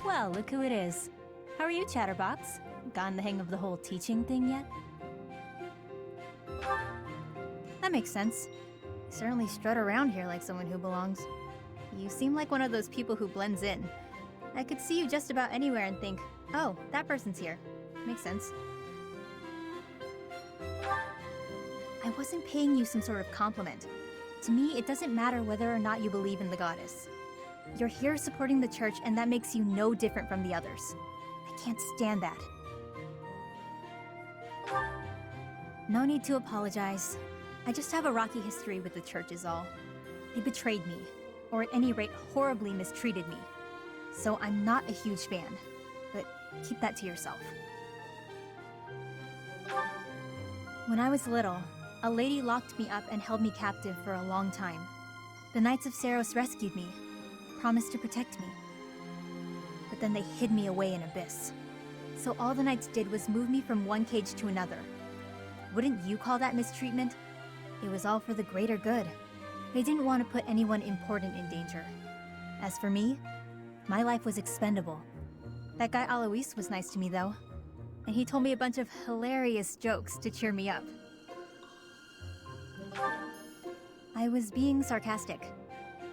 Well, look who it is. How are you, Chatterbox? Gotten the hang of the whole teaching thing yet? That makes sense. You certainly strut around here like someone who belongs. You seem like one of those people who blends in. I could see you just about anywhere and think, oh, that person's here. Makes sense. I wasn't paying you some sort of compliment. To me, it doesn't matter whether or not you believe in the goddess. You're here supporting the church, and that makes you no different from the others. I can't stand that. No need to apologize. I just have a rocky history with the church is all. They betrayed me, or at any rate horribly mistreated me. So I'm not a huge fan, but keep that to yourself. When I was little, a lady locked me up and held me captive for a long time. The Knights of Saros rescued me, promised to protect me. But then they hid me away in Abyss. So all the Knights did was move me from one cage to another. Wouldn't you call that mistreatment? It was all for the greater good. They didn't want to put anyone important in danger. As for me, my life was expendable. That guy Alois was nice to me though, and he told me a bunch of hilarious jokes to cheer me up. I was being sarcastic.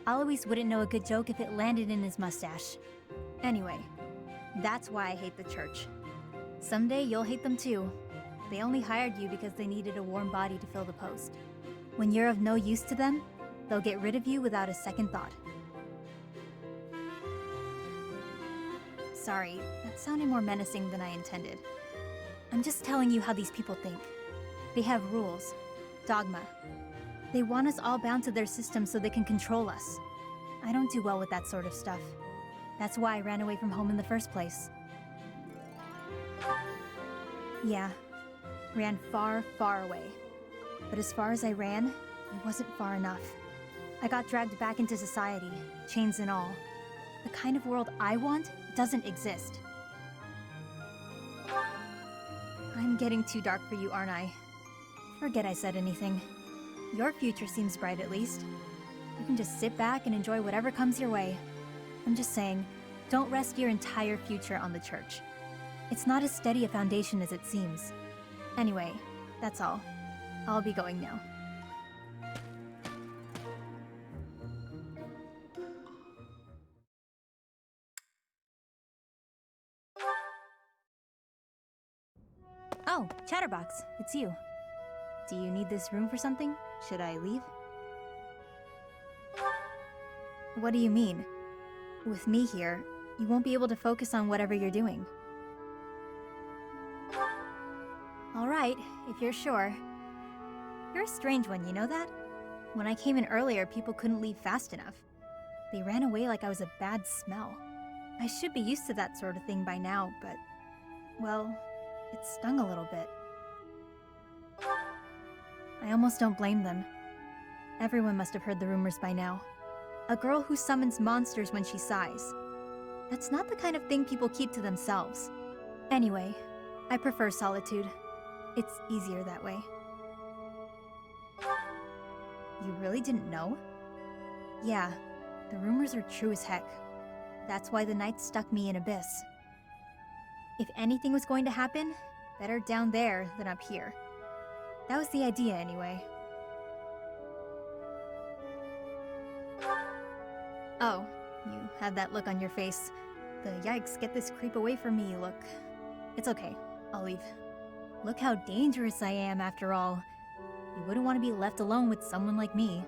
Alois wouldn't know a good joke if it landed in his mustache. Anyway, that's why I hate the church. Someday you'll hate them too. They only hired you because they needed a warm body to fill the post. When you're of no use to them, they'll get rid of you without a second thought. Sorry, that sounded more menacing than I intended. I'm just telling you how these people think. They have rules, dogma. They want us all bound to their system so they can control us. I don't do well with that sort of stuff. That's why I ran away from home in the first place. Yeah, ran far, far away. But as far as I ran, it wasn't far enough. I got dragged back into society, chains and all. The kind of world I want doesn't exist. I'm getting too dark for you, aren't I? Forget I said anything. Your future seems bright at least. You can just sit back and enjoy whatever comes your way. I'm just saying, don't rest your entire future on the church. It's not as steady a foundation as it seems. Anyway, that's all. I'll be going now. Oh, Chatterbox, it's you. Do you need this room for something? Should I leave? What do you mean? With me here, you won't be able to focus on whatever you're doing. Alright, if you're sure. You're a strange one, you know that? When I came in earlier, people couldn't leave fast enough. They ran away like I was a bad smell. I should be used to that sort of thing by now, but... well, it stung a little bit. I almost don't blame them. Everyone must have heard the rumors by now. A girl who summons monsters when she sighs. That's not the kind of thing people keep to themselves. Anyway, I prefer solitude. It's easier that way. You really didn't know? Yeah, the rumors are true as heck. That's why the Knights stuck me in Abyss. If anything was going to happen, better down there than up here. That was the idea, anyway. Oh, you had that look on your face. The yikes, get this creep away from me look. It's okay, I'll leave. Look how dangerous I am, after all. You wouldn't want to be left alone with someone like me.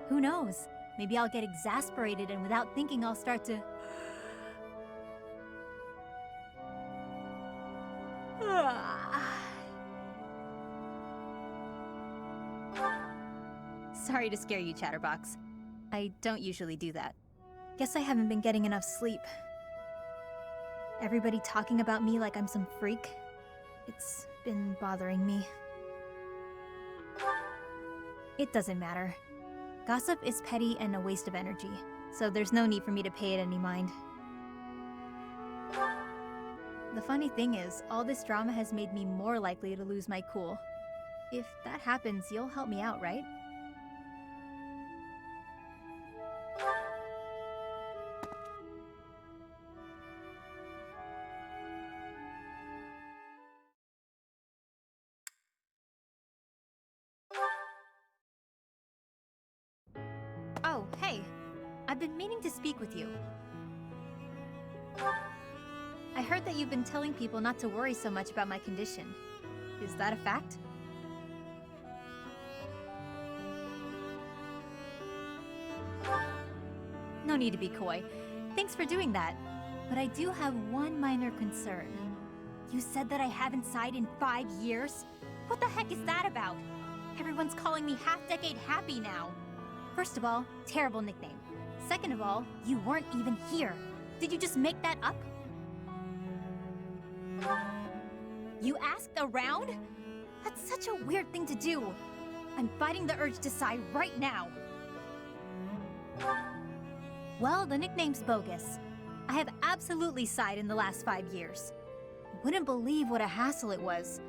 Who knows? Maybe I'll get exasperated and without thinking I'll start to... Sorry to scare you, Chatterbox. I don't usually do that. Guess I haven't been getting enough sleep. Everybody talking about me like I'm some freak. It's been bothering me. It doesn't matter. Gossip is petty and a waste of energy, so there's no need for me to pay it any mind. The funny thing is, all this drama has made me more likely to lose my cool. If that happens, you'll help me out, right? I've been meaning to speak with you. I heard that you've been telling people not to worry so much about my condition. Is that a fact? No need to be coy. Thanks for doing that. But I do have one minor concern. You said that I haven't sighed in 5 years? What the heck is that about? Everyone's calling me half-decade Hapi now. First of all, terrible nickname. Second of all, you weren't even here. Did you just make that up? You asked around? That's such a weird thing to do. I'm fighting the urge to sigh right now. Well, the nickname's bogus. I have absolutely sighed in the last 5 years. You wouldn't believe what a hassle it was.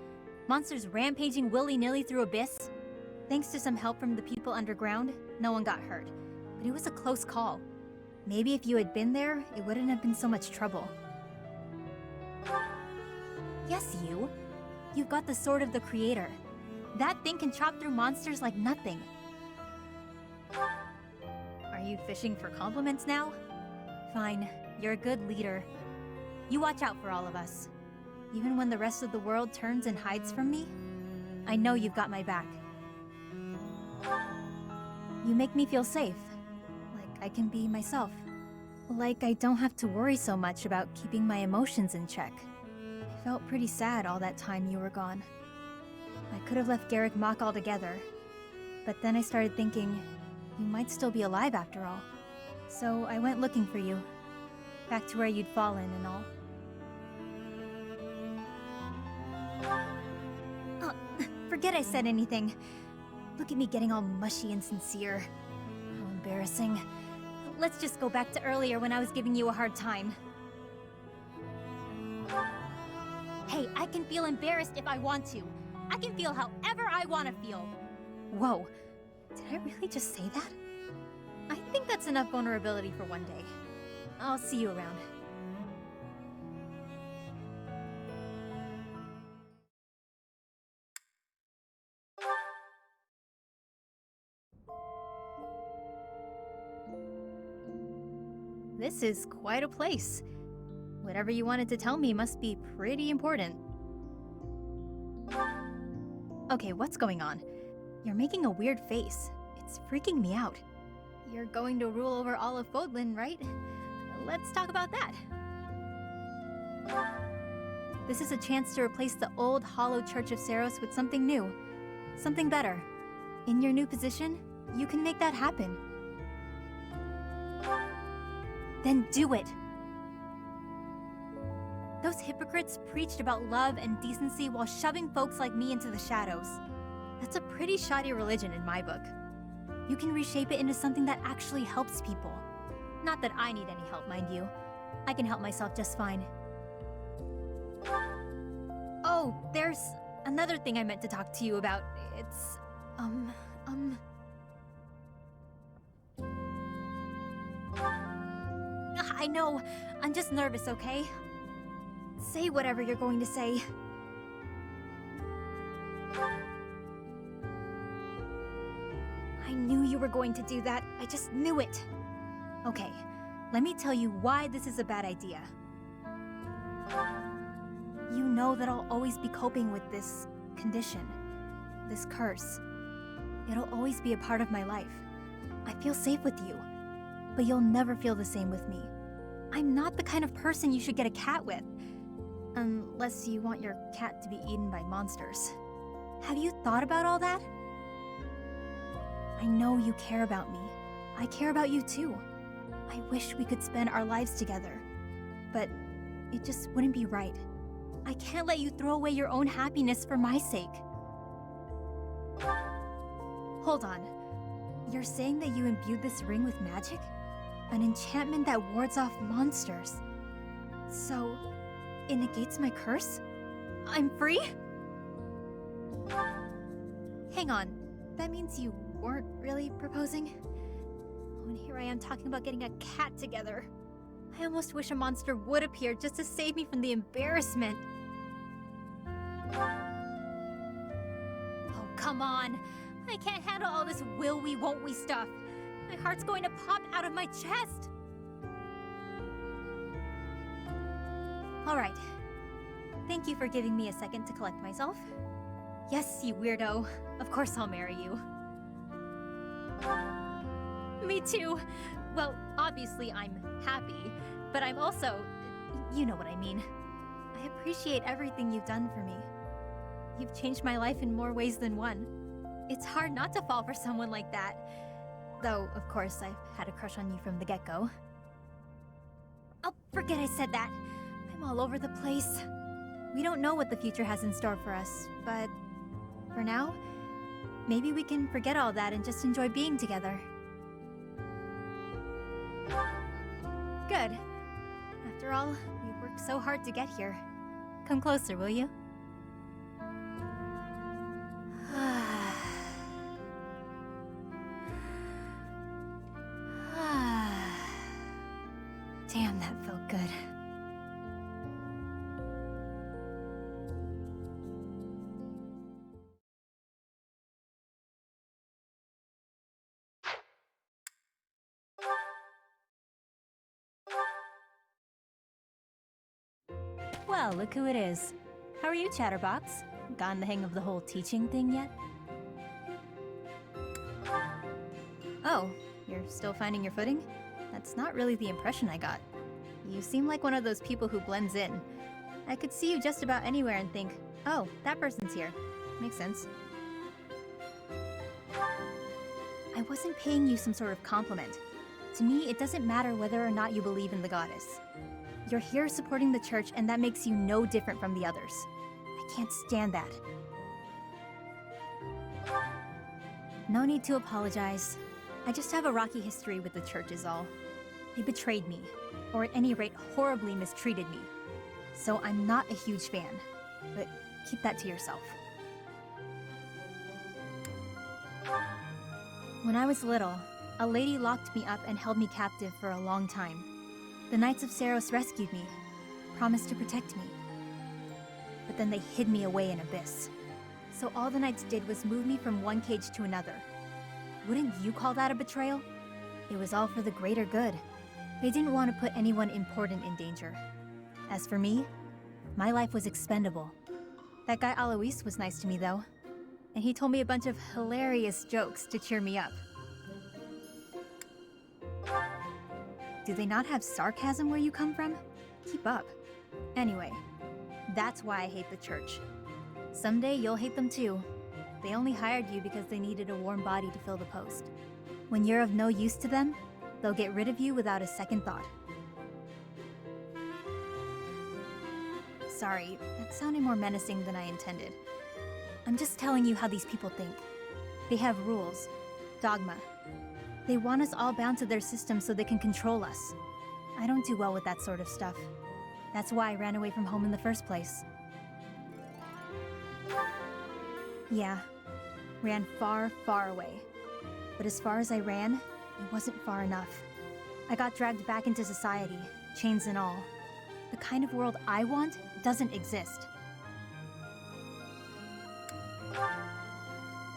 Monsters rampaging willy-nilly through Abyss. Thanks to some help from the people underground, no one got hurt. But it was a close call. Maybe if you had been there, it wouldn't have been so much trouble. Yes, you. You've got the Sword of the Creator. That thing can chop through monsters like nothing. Are you fishing for compliments now? Fine, you're a good leader. You watch out for all of us. Even when the rest of the world turns and hides from me, I know you've got my back. You make me feel safe. Like I can be myself. Like I don't have to worry so much about keeping my emotions in check. I felt pretty sad all that time you were gone. I could have left Garrick Mach altogether. But then I started thinking, you might still be alive after all. So I went looking for you. Back to where you'd fallen and all. Forget I said anything. Look at me getting all mushy and sincere. How embarrassing. Let's just go back to earlier when I was giving you a hard time. Hey, I can feel embarrassed if I want to. I can feel however I want to feel. Whoa, did I really just say that? I think that's enough vulnerability for one day. I'll see you around. This is quite a place. Whatever you wanted to tell me must be pretty important. Okay, what's going on? You're making a weird face. It's freaking me out. You're going to rule over all of Fodlan, right? Let's talk about that. This is a chance to replace the old, hollow Church of Seiros with something new. Something better. In your new position, you can make that happen. Then do it! Those hypocrites preached about love and decency while shoving folks like me into the shadows. That's a pretty shoddy religion in my book. You can reshape it into something that actually helps people. Not that I need any help, mind you. I can help myself just fine. Oh, there's another thing I meant to talk to you about. It's, I know. I'm just nervous, okay? Say whatever you're going to say. I knew you were going to do that. I just knew it. Okay, let me tell you why this is a bad idea. You know that I'll always be coping with this condition, this curse. It'll always be a part of my life. I feel safe with you, but you'll never feel the same with me. I'm not the kind of person you should get a cat with. Unless you want your cat to be eaten by monsters. Have you thought about all that? I know you care about me. I care about you too. I wish we could spend our lives together. But it just wouldn't be right. I can't let you throw away your own happiness for my sake. Hold on. You're saying that you imbued this ring with magic? An enchantment that wards off monsters. So, it negates my curse? I'm free? Hang on. That means you weren't really proposing? Oh, and here I am talking about getting a cat together. I almost wish a monster would appear just to save me from the embarrassment. Oh, come on. I can't handle all this will we, won't we stuff. My heart's going to pop out of my chest! Alright. Thank you for giving me a second to collect myself. Yes, you weirdo. Of course I'll marry you. Me too. Well, obviously I'm happy, but I'm also... you know what I mean. I appreciate everything you've done for me. You've changed my life in more ways than one. It's hard not to fall for someone like that. Though, of course, I've had a crush on you from the get-go. Oh, forget I said that. I'm all over the place. We don't know what the future has in store for us, but... for now, maybe we can forget all that and just enjoy being together. Good. After all, we've worked so hard to get here. Come closer, will you? Damn, that felt good. Well, look who it is. How are you, Chatterbox? Gotten the hang of the whole teaching thing yet? Oh, you're still finding your footing? That's not really the impression I got. You seem like one of those people who blends in. I could see you just about anywhere and think, oh, that person's here. Makes sense. I wasn't paying you some sort of compliment. To me, it doesn't matter whether or not you believe in the goddess. You're here supporting the church, and that makes you no different from the others. I can't stand that. No need to apologize. I just have a rocky history with the church is all. They betrayed me, or at any rate horribly mistreated me. So I'm not a huge fan, but keep that to yourself. When I was little, a lady locked me up and held me captive for a long time. The Knights of Seiros rescued me, promised to protect me. But then they hid me away in Abyss. So all the Knights did was move me from one cage to another. Wouldn't you call that a betrayal? It was all for the greater good. They didn't want to put anyone important in danger. As for me, my life was expendable. That guy Alois was nice to me though, and he told me a bunch of hilarious jokes to cheer me up. Do they not have sarcasm where you come from? Keep up. Anyway, that's why I hate the church. Someday you'll hate them too. They only hired you because they needed a warm body to fill the post. When you're of no use to them, they'll get rid of you without a second thought. Sorry, that sounded more menacing than I intended. I'm just telling you how these people think. They have rules, dogma. They want us all bound to their system so they can control us. I don't do well with that sort of stuff. That's why I ran away from home in the first place. Yeah, ran far, far away. But as far as I ran, it wasn't far enough. I got dragged back into society, chains and all. The kind of world I want doesn't exist.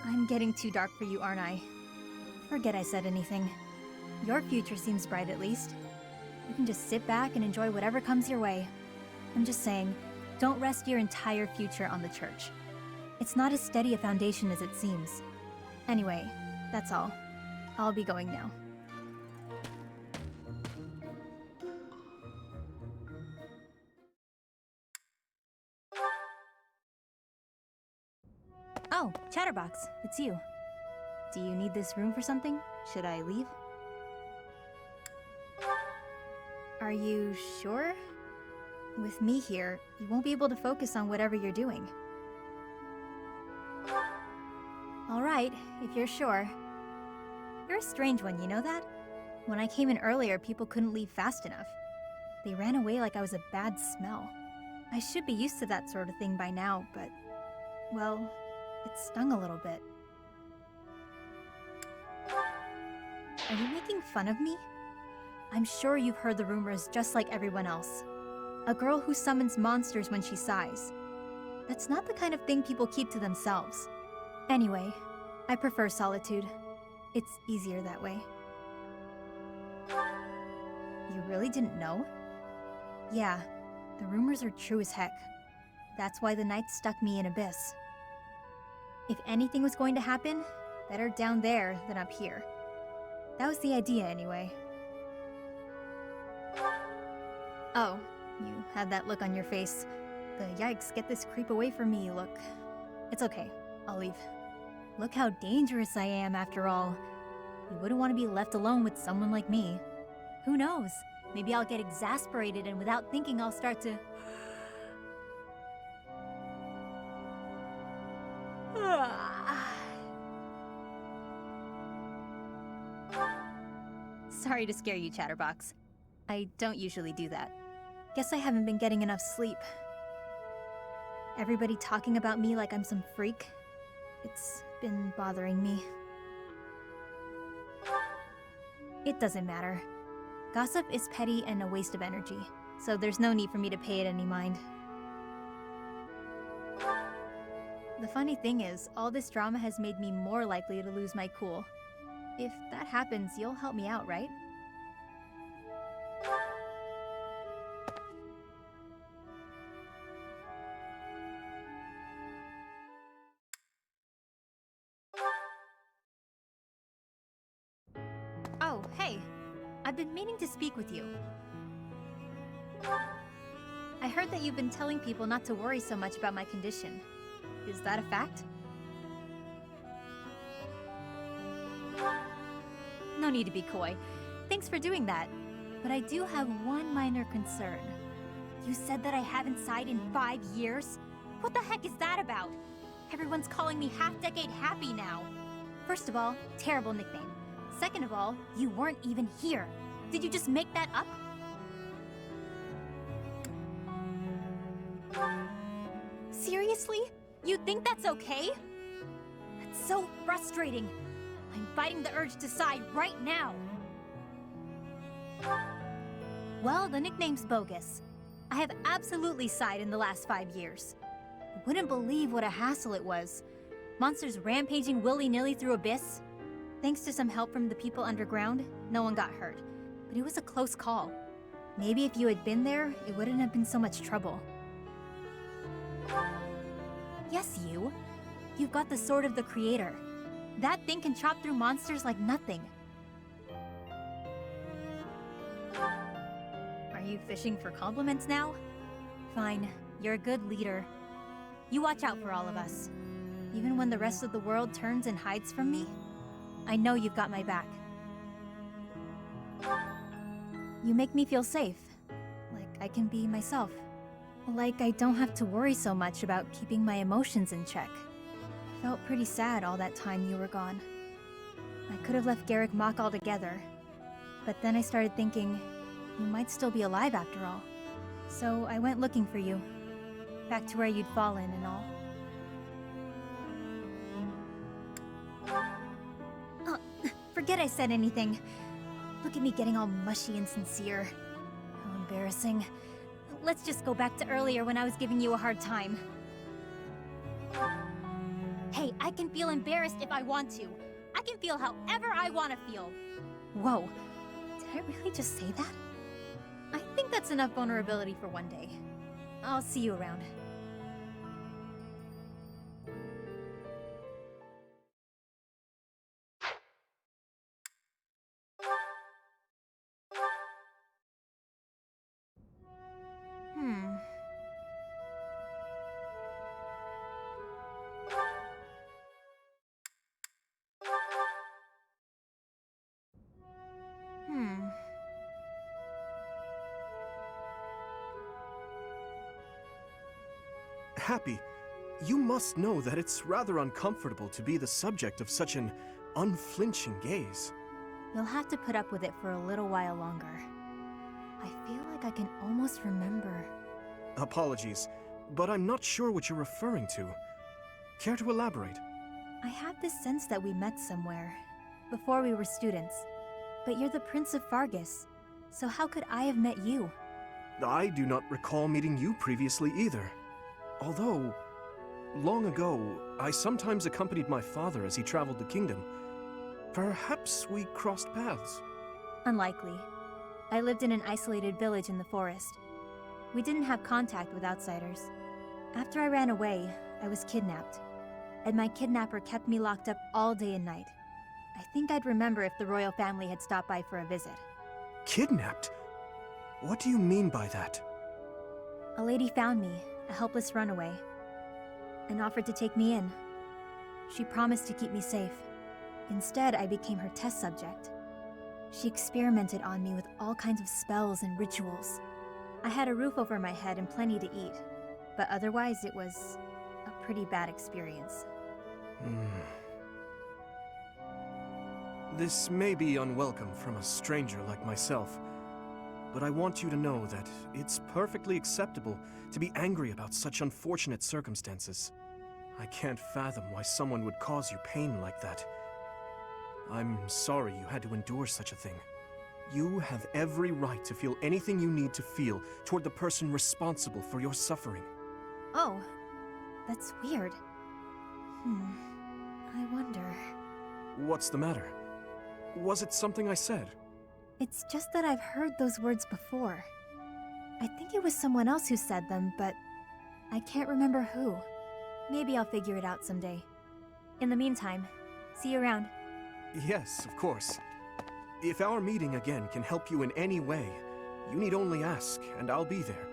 I'm getting too dark for you, aren't I? Forget I said anything. Your future seems bright at least. You can just sit back and enjoy whatever comes your way. I'm just saying, don't rest your entire future on the church. It's not as steady a foundation as it seems. Anyway, that's all. I'll be going now. Oh, Chatterbox, it's you. Do you need this room for something? Should I leave? Are you sure? With me here, you won't be able to focus on whatever you're doing. Alright, if you're sure. You're a strange one, you know that? When I came in earlier, people couldn't leave fast enough. They ran away like I was a bad smell. I should be used to that sort of thing by now, but... well, it stung a little bit. Are you making fun of me? I'm sure you've heard the rumors just like everyone else. A girl who summons monsters when she sighs. That's not the kind of thing people keep to themselves. Anyway, I prefer solitude. It's easier that way. You really didn't know? Yeah, the rumors are true as heck. That's why the Knights stuck me in Abyss. If anything was going to happen, better down there than up here. That was the idea, anyway. Oh, you had that look on your face. The yikes, get this creep away from me look. It's okay, I'll leave. Look how dangerous I am, after all. You wouldn't want to be left alone with someone like me. Who knows? Maybe I'll get exasperated and without thinking I'll start to... Sorry to scare you, Chatterbox. I don't usually do that. Guess I haven't been getting enough sleep. Everybody talking about me like I'm some freak. It's been bothering me. It doesn't matter. Gossip is petty and a waste of energy, so there's no need for me to pay it any mind. The funny thing is, all this drama has made me more likely to lose my cool. If that happens, you'll help me out, right? Oh, hey. I've been meaning to speak with you. I heard that you've been telling people not to worry so much about my condition. Is that a fact? No need to be coy. Thanks for doing that. But I do have one minor concern. You said that I haven't sighed in 5 years? What the heck is that about? Everyone's calling me half-decade Hapi now. First of all, terrible nickname. Second of all, you weren't even here. Did you just make that up? Seriously? You think that's okay? That's so frustrating. I'm fighting the urge to sigh right now. Well, the nickname's bogus. I have absolutely sighed in the last 5 years. You wouldn't believe what a hassle it was. Monsters rampaging willy-nilly through Abyss. Thanks to some help from the people underground, no one got hurt. But it was a close call. Maybe if you had been there, it wouldn't have been so much trouble. Yes, you. You've got the Sword of the Creator. That thing can chop through monsters like nothing. Are you fishing for compliments now? Fine, you're a good leader. You watch out for all of us. Even when the rest of the world turns and hides from me, I know you've got my back. You make me feel safe. Like I can be myself. Like I don't have to worry so much about keeping my emotions in check. Felt pretty sad all that time you were gone. I could have left Garrick Mach altogether. But then I started thinking, you might still be alive after all. So I went looking for you. Back to where you'd fallen and all. Forget I said anything. Look at me getting all mushy and sincere. How embarrassing. Let's just go back to earlier when I was giving you a hard time. Hey, I can feel embarrassed if I want to. I can feel however I want to feel. Whoa, did I really just say that? I think that's enough vulnerability for one day. I'll see you around. Hapi, you must know that it's rather uncomfortable to be the subject of such an unflinching gaze. You'll have to put up with it for a little while longer. I feel like I can almost remember. Apologies, but I'm not sure what you're referring to. Care to elaborate? I have this sense that we met somewhere, before we were students. But you're the Prince of Fargus, so how could I have met you? I do not recall meeting you previously either. Although, long ago, I sometimes accompanied my father as he traveled the kingdom. Perhaps we crossed paths. Unlikely. I lived in an isolated village in the forest. We didn't have contact with outsiders. After I ran away, I was kidnapped. And my kidnapper kept me locked up all day and night. I think I'd remember if the royal family had stopped by for a visit. Kidnapped? What do you mean by that? A lady found me, a helpless runaway, and offered to take me in. She promised to keep me safe. Instead, I became her test subject. She experimented on me with all kinds of spells and rituals. I had a roof over my head and plenty to eat, but otherwise it was a pretty bad experience. This may be unwelcome from a stranger like myself, but I want you to know that it's perfectly acceptable to be angry about such unfortunate circumstances. I can't fathom why someone would cause you pain like that. I'm sorry you had to endure such a thing. You have every right to feel anything you need to feel toward the person responsible for your suffering. Oh, that's weird. I wonder... What's the matter? Was it something I said? It's just that I've heard those words before. I think it was someone else who said them, but I can't remember who. Maybe I'll figure it out someday. In the meantime, see you around. Yes, of course. If our meeting again can help you in any way, you need only ask, and I'll be there.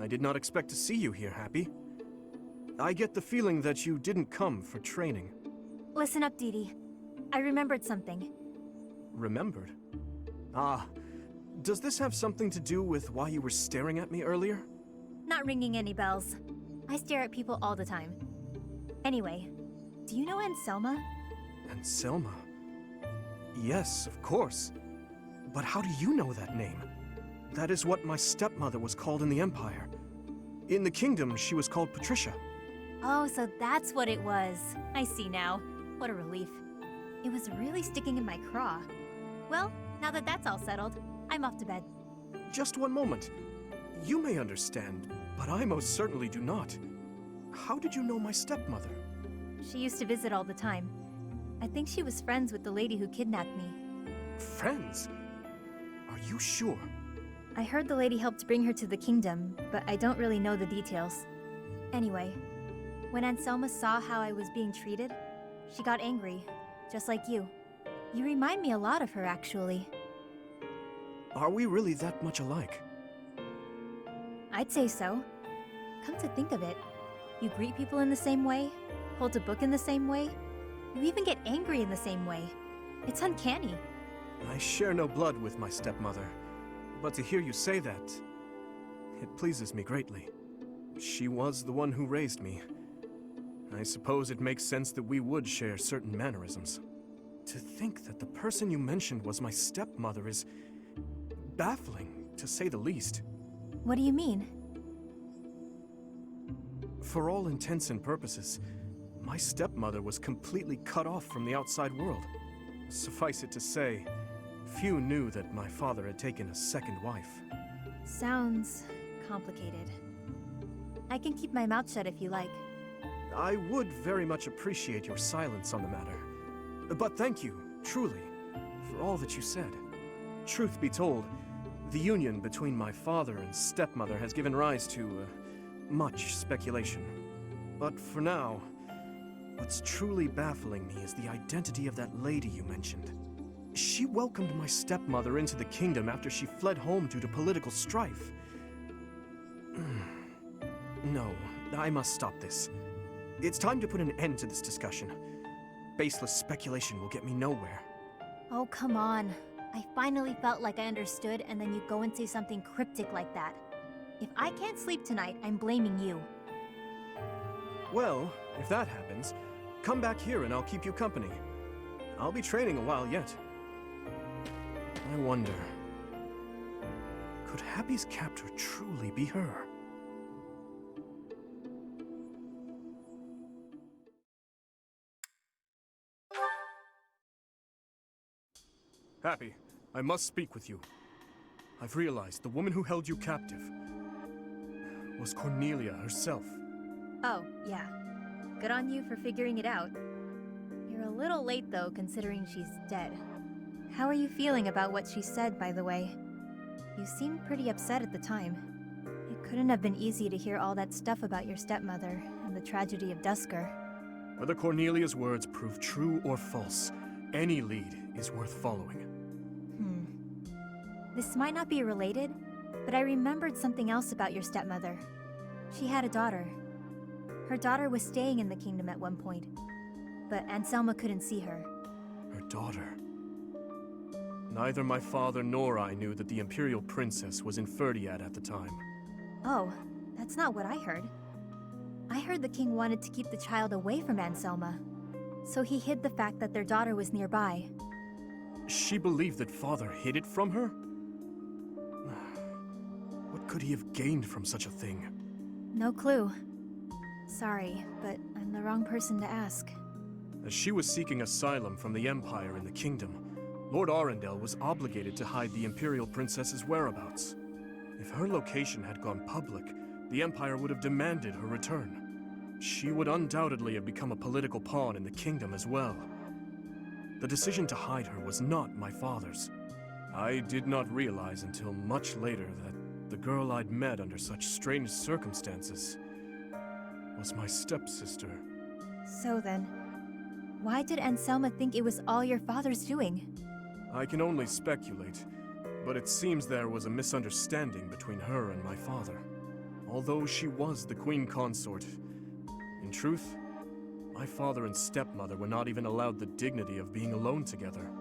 I did not expect to see you here, Hapi. I get the feeling that you didn't come for training. Listen up, Didi. I remembered something. Remembered? Ah, does this have something to do with why you were staring at me earlier? Not ringing any bells. I stare at people all the time. Anyway, do you know Anselma? Anselma? Yes, of course. But how do you know that name? That is what my stepmother was called in the Empire. In the kingdom, she was called Patricia. Oh, so that's what it was. I see now. What a relief. It was really sticking in my craw. Well, now that that's all settled, I'm off to bed. Just one moment. You may understand, but I most certainly do not. How did you know my stepmother? She used to visit all the time. I think she was friends with the lady who kidnapped me. Friends? Are you sure? I heard the lady helped bring her to the kingdom, but I don't really know the details. Anyway, when Anselma saw how I was being treated, she got angry, just like you. You remind me a lot of her, actually. Are we really that much alike? I'd say so. Come to think of it, you greet people in the same way, hold a book in the same way, you even get angry in the same way. It's uncanny. I share no blood with my stepmother, but to hear you say that, it pleases me greatly. She was the one who raised me. I suppose it makes sense that we would share certain mannerisms. To think that the person you mentioned was my stepmother is baffling, to say the least. What do you mean? For all intents and purposes, my stepmother was completely cut off from the outside world. Suffice it to say, few knew that my father had taken a second wife. Sounds complicated. I can keep my mouth shut if you like. I would very much appreciate your silence on the matter. But thank you, truly, for all that you said. Truth be told, the union between my father and stepmother has given rise to much speculation. But for now, what's truly baffling me is the identity of that lady you mentioned. She welcomed my stepmother into the kingdom after she fled home due to political strife. No, I must stop this. It's time to put an end to this discussion. Baseless speculation will get me nowhere. Oh, come on. I finally felt like I understood, and then you go and say something cryptic like that. If I can't sleep tonight, I'm blaming you. Well, if that happens, come back here and I'll keep you company. I'll be training a while yet. I wonder, could Hapi's captor truly be her? Hapi, I must speak with you. I've realized the woman who held you captive. was Cornelia herself. Oh, yeah. Good on you for figuring it out. You're a little late, though, considering she's dead. How are you feeling about what she said, by the way? You seemed pretty upset at the time. It couldn't have been easy to hear all that stuff about your stepmother and the tragedy of Dusker. Whether Cornelia's words prove true or false, any lead is worth following. This might not be related, but I remembered something else about your stepmother. She had a daughter. Her daughter was staying in the kingdom at one point, but Anselma couldn't see her. Her daughter. Neither my father nor I knew that the Imperial Princess was in Ferdiad at the time. Oh, that's not what I heard. I heard the king wanted to keep the child away from Anselma, so he hid the fact that their daughter was nearby. She believed that father hid it from her? What could he have gained from such a thing? No clue. Sorry, but I'm the wrong person to ask. As she was seeking asylum from the Empire in the kingdom, Lord Arundel was obligated to hide the Imperial Princess's whereabouts. If her location had gone public, the Empire would have demanded her return. She would undoubtedly have become a political pawn in the kingdom as well. The decision to hide her was not my father's. I did not realize until much later that the girl I'd met under such strange circumstances was my stepsister. So then, why did Anselma think it was all your father's doing? I can only speculate, but it seems there was a misunderstanding between her and my father. Although she was the queen consort, in truth, my father and stepmother were not even allowed the dignity of being alone together.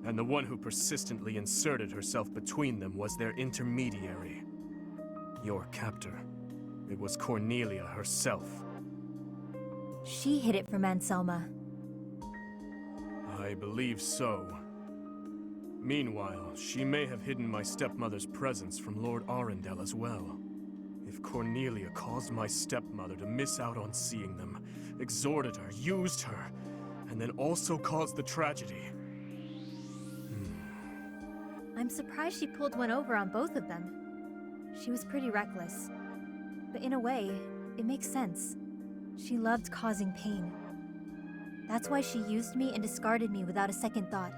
And the one who persistently inserted herself between them was their intermediary. Your captor. It was Cornelia herself. She hid it from Anselma. I believe so. Meanwhile, she may have hidden my stepmother's presence from Lord Arundel as well. If Cornelia caused my stepmother to miss out on seeing them, exhorted her, used her, and then also caused the tragedy... I'm surprised she pulled one over on both of them. She was pretty reckless. But in a way, it makes sense. She loved causing pain. That's why she used me and discarded me without a second thought.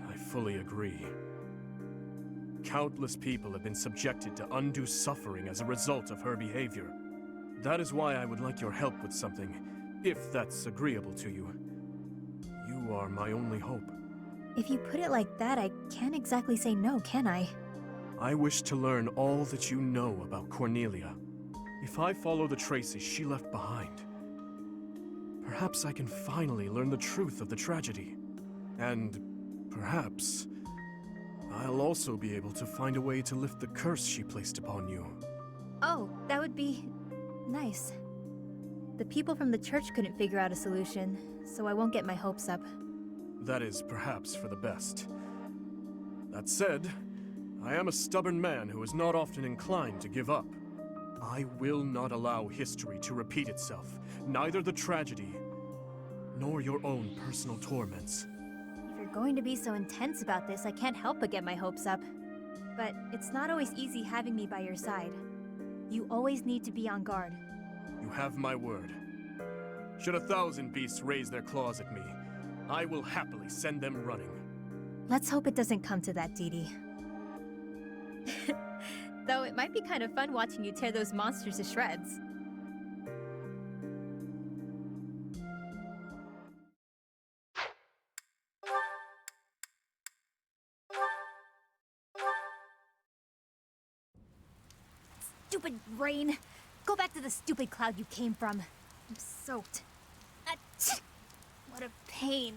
I fully agree. Countless people have been subjected to undue suffering as a result of her behavior. That is why I would like your help with something, if that's agreeable to you. You are my only hope. If you put it like that, I can't exactly say no, can I? I wish to learn all that you know about Cornelia. If I follow the traces she left behind, perhaps I can finally learn the truth of the tragedy. And perhaps I'll also be able to find a way to lift the curse she placed upon you. Oh, that would be nice. The people from the church couldn't figure out a solution, so I won't get my hopes up. That is perhaps for the best. That said, I am a stubborn man who is not often inclined to give up. I will not allow history to repeat itself, neither the tragedy, nor your own personal torments. If you're going to be so intense about this, I can't help but get my hopes up. But it's not always easy having me by your side. You always need to be on guard. You have my word. Should 1,000 beasts raise their claws at me, I will happily send them running. Let's hope it doesn't come to that, Dee Dee. Though it might be kind of fun watching you tear those monsters to shreds. Stupid rain! Go back to the stupid cloud you came from. I'm soaked. Achoo! What a pain.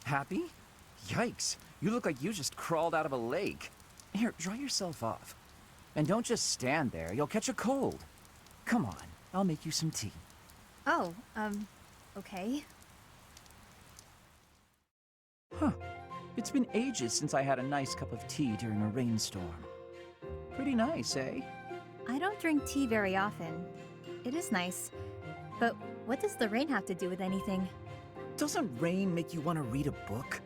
Happy? Yikes, you look like you just crawled out of a lake. Here, dry yourself off. And don't just stand there, you'll catch a cold. Come on, I'll make you some tea. Oh, okay. Huh, it's been ages since I had a nice cup of tea during a rainstorm. Pretty nice, eh? I don't drink tea very often. It is nice. But what does the rain have to do with anything? Doesn't rain make you want to read a book?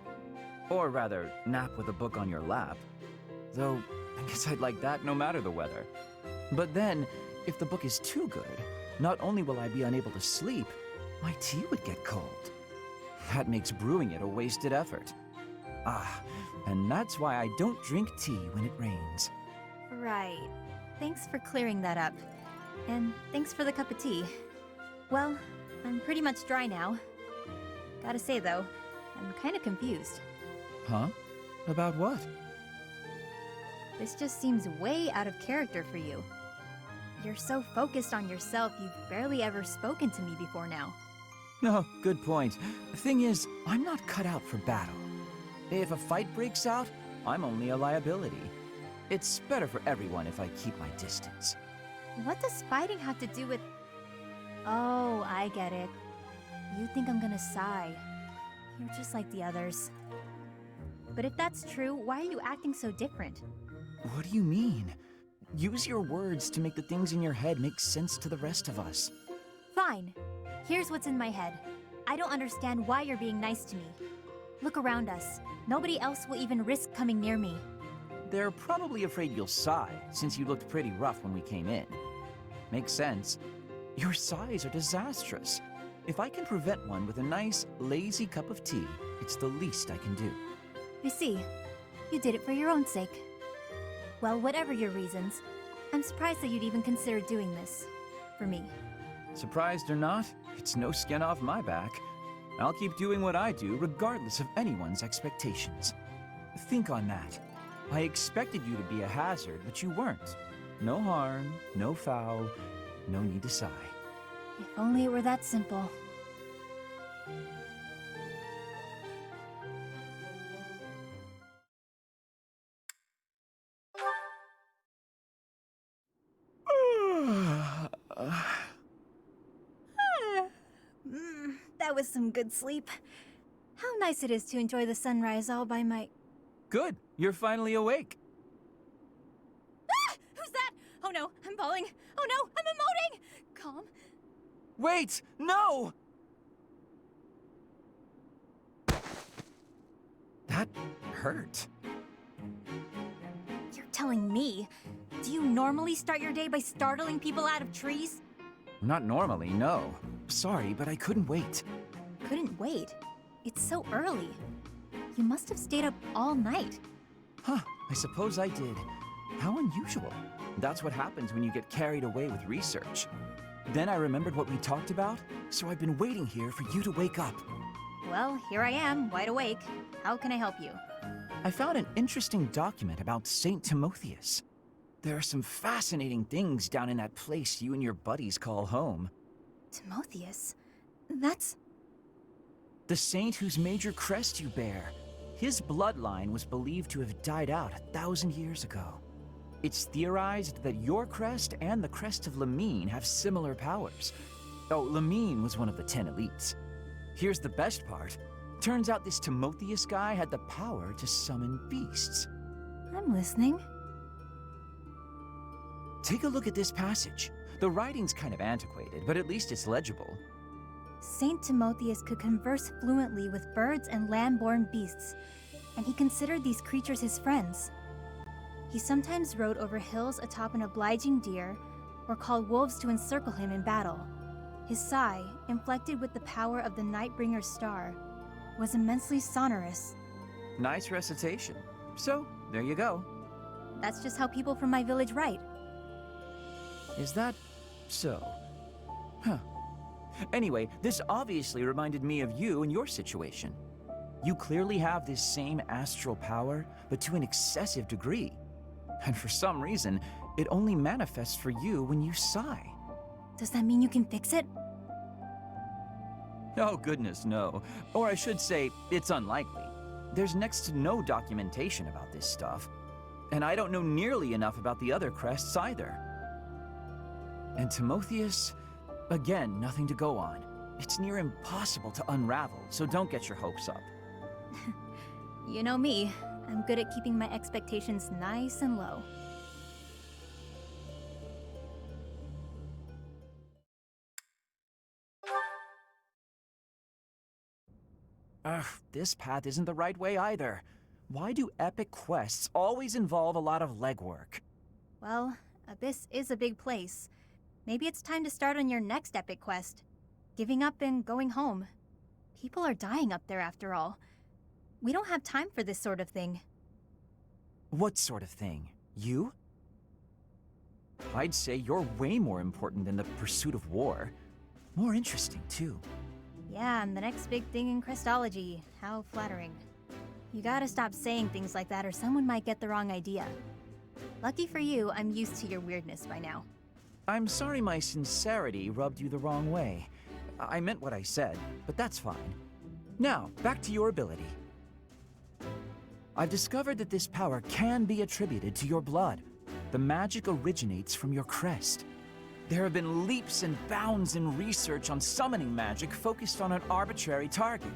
Or rather, nap with a book on your lap. Though, I guess I'd like that no matter the weather. But then, if the book is too good, not only will I be unable to sleep, my tea would get cold. That makes brewing it a wasted effort. And that's why I don't drink tea when it rains. Right. Thanks for clearing that up. And thanks for the cup of tea. Well, I'm pretty much dry now. Gotta say though, I'm kinda confused. Huh? About what? This just seems way out of character for you. You're so focused on yourself, you've barely ever spoken to me before now. No, good point. The thing is, I'm not cut out for battle. If a fight breaks out, I'm only a liability. It's better for everyone if I keep my distance. What does fighting have to do with... Oh, I get it. You think I'm gonna sigh. You're just like the others. But if that's true, why are you acting so different? What do you mean? Use your words to make the things in your head make sense to the rest of us. Fine. Here's what's in my head. I don't understand why you're being nice to me. Look around us. Nobody else will even risk coming near me. They're probably afraid you'll sigh, since you looked pretty rough when we came in. Makes sense. Your sighs are disastrous. If I can prevent one with a nice, lazy cup of tea, it's the least I can do. I see. You did it for your own sake. Well, whatever your reasons, I'm surprised that you'd even consider doing this. For me. Surprised or not, it's no skin off my back. I'll keep doing what I do, regardless of anyone's expectations. Think on that. I expected you to be a hazard, but you weren't. No harm, no foul, no need to sigh. If only it were that simple. That was some good sleep. How nice it is to enjoy the sunrise all by my... Good, you're finally awake. Ah! Who's that? Oh no, I'm falling. Oh no, I'm emoting! Calm. Wait, no! That hurt. You're telling me? Do you normally start your day by startling people out of trees? Not normally, no. Sorry, but I couldn't wait. Couldn't wait? It's so early. You must have stayed up all night. Huh, I suppose I did. How unusual. That's what happens when you get carried away with research. Then I remembered what we talked about, so I've been waiting here for you to wake up. Well, here I am, wide awake. How can I help you? I found an interesting document about Saint Timotheus. There are some fascinating things down in that place you and your buddies call home. Timotheus? That's... The saint whose major crest you bear. His bloodline was believed to have died out 1,000 years ago. It's theorized that your crest and the crest of Lamine have similar powers. Oh, Lamine was one of the 10 elites. Here's the best part. Turns out this Timotheus guy had the power to summon beasts. I'm listening. Take a look at this passage. The writing's kind of antiquated, but at least it's legible. Saint Timotheus could converse fluently with birds and land-born beasts, and he considered these creatures his friends. He sometimes rode over hills atop an obliging deer, or called wolves to encircle him in battle. His sigh, inflected with the power of the Nightbringer's star, was immensely sonorous. Nice recitation. So, there you go. That's just how people from my village write. Is that so? Huh. Anyway, this obviously reminded me of you and your situation. You clearly have this same astral power, but to an excessive degree. And for some reason, it only manifests for you when you sigh. Does that mean you can fix it? Oh goodness, no. Or I should say, it's unlikely. There's next to no documentation about this stuff. And I don't know nearly enough about the other crests either. And Timotheus, again, nothing to go on. It's near impossible to unravel, so don't get your hopes up. You know me. I'm good at keeping my expectations nice and low. This path isn't the right way either. Why do epic quests always involve a lot of legwork? Well, Abyss is a big place. Maybe it's time to start on your next epic quest. Giving up and going home. People are dying up there after all. We don't have time for this sort of thing. What sort of thing? You? I'd say you're way more important than the pursuit of war. More interesting, too. Yeah, and the next big thing in Crestology. How flattering. You gotta stop saying things like that or someone might get the wrong idea. Lucky for you, I'm used to your weirdness by now. I'm sorry my sincerity rubbed you the wrong way. I meant what I said, but that's fine. Now, back to your ability. I've discovered that this power can be attributed to your blood. The magic originates from your crest. There have been leaps and bounds in research on summoning magic focused on an arbitrary target.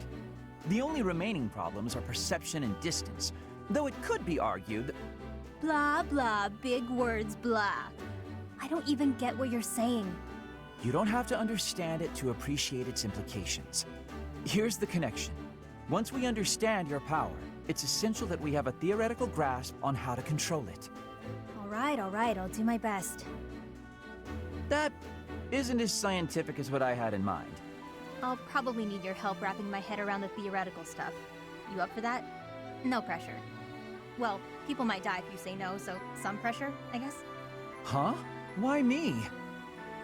The only remaining problems are perception and distance, though it could be argued that... Blah, blah, big words, blah. I don't even get what you're saying. You don't have to understand it to appreciate its implications. Here's the connection. Once we understand your power, it's essential that we have a theoretical grasp on how to control it. All right, I'll do my best. That isn't as scientific as what I had in mind. I'll probably need your help wrapping my head around the theoretical stuff. You up for that? No pressure. Well, people might die if you say no, so some pressure, I guess. Huh? Why me?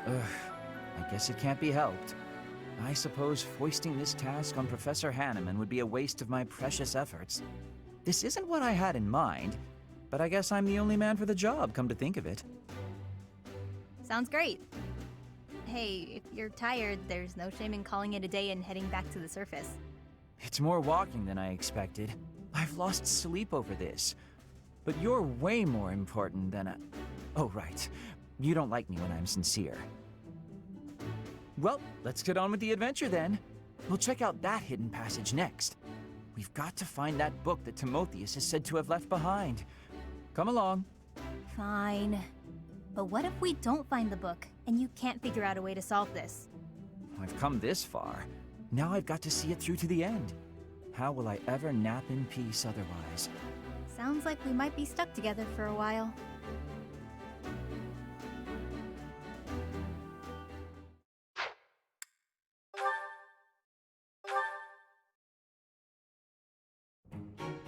I guess it can't be helped. I suppose foisting this task on Professor Hanneman would be a waste of my precious efforts. This isn't what I had in mind, but I guess I'm the only man for the job, come to think of it. Sounds great. Hey, if you're tired, there's no shame in calling it a day and heading back to the surface. It's more walking than I expected. I've lost sleep over this. But you're way more important than a... Oh, right. You don't like me when I'm sincere. Well, let's get on with the adventure then. We'll check out that hidden passage next. We've got to find that book that Timotheus is said to have left behind. Come along. Fine. But what if we don't find the book, and you can't figure out a way to solve this? I've come this far. Now I've got to see it through to the end. How will I ever nap in peace otherwise? Sounds like we might be stuck together for a while.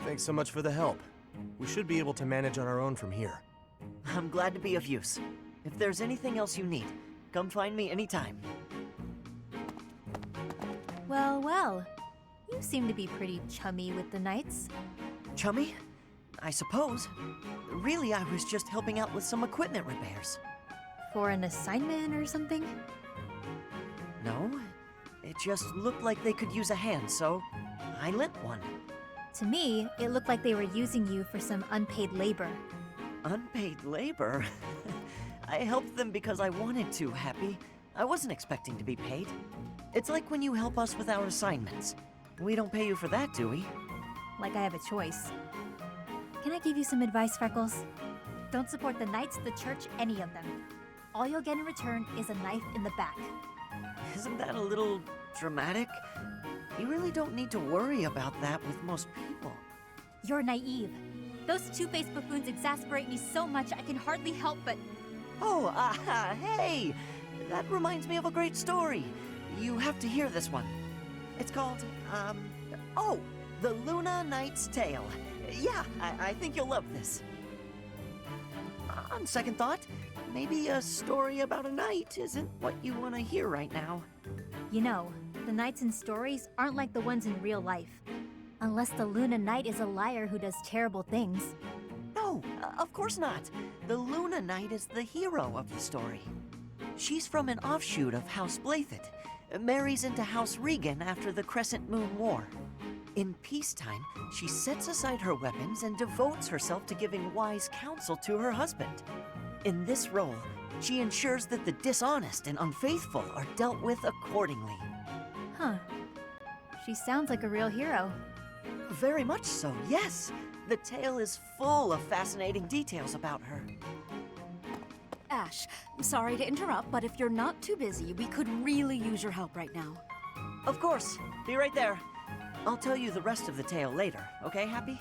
Thanks so much for the help. We should be able to manage on our own from here. I'm glad to be of use. If there's anything else you need, come find me anytime. Well. You seem to be pretty chummy with the knights. Chummy? I suppose. Really, I was just helping out with some equipment repairs. For an assignment or something? No, it just looked like they could use a hand, so I lent one. To me, it looked like they were using you for some unpaid labor. Unpaid labor? I helped them because I wanted to, Hapi. I wasn't expecting to be paid. It's like when you help us with our assignments. We don't pay you for that, do we? Like I have a choice. Can I give you some advice, Freckles? Don't support the knights, the church, any of them. All you'll get in return is a knife in the back. Isn't that a little dramatic? You really don't need to worry about that with most people. You're naive. Those two-faced buffoons exasperate me so much I can hardly help but... Oh, hey! That reminds me of a great story. You have to hear this one. It's called, oh, The Luna Knight's Tale. Yeah, I think you'll love this. On second thought, maybe a story about a knight isn't what you want to hear right now. You know, the knights in stories aren't like the ones in real life. Unless the Luna Knight is a liar who does terrible things. No, of course not. The Luna Knight is the hero of the story. She's from an offshoot of House Byleth, marries into House Regan after the Crescent Moon War. In peacetime, she sets aside her weapons and devotes herself to giving wise counsel to her husband. In this role, she ensures that the dishonest and unfaithful are dealt with accordingly. Huh. She sounds like a real hero. Very much so, yes. The tale is full of fascinating details about her. Ashe, sorry to interrupt, but if you're not too busy, we could really use your help right now. Of course. Be right there. I'll tell you the rest of the tale later, okay, Hapi?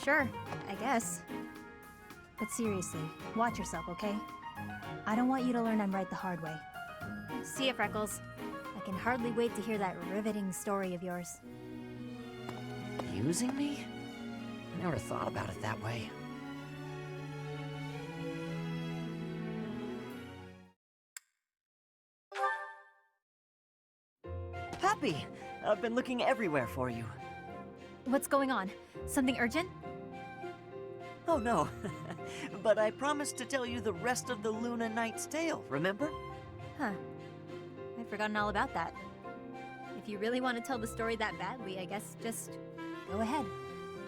Sure, I guess. But seriously, watch yourself, okay? I don't want you to learn I'm right the hard way. See ya, Freckles. I can hardly wait to hear that riveting story of yours. Using me? I never thought about it that way. Happy! I've been looking everywhere for you. What's going on? Something urgent? Oh no, but I promised to tell you the rest of the Luna Knight's tale, remember? Huh. I'd forgotten all about that. If you really want to tell the story that badly, I guess just go ahead.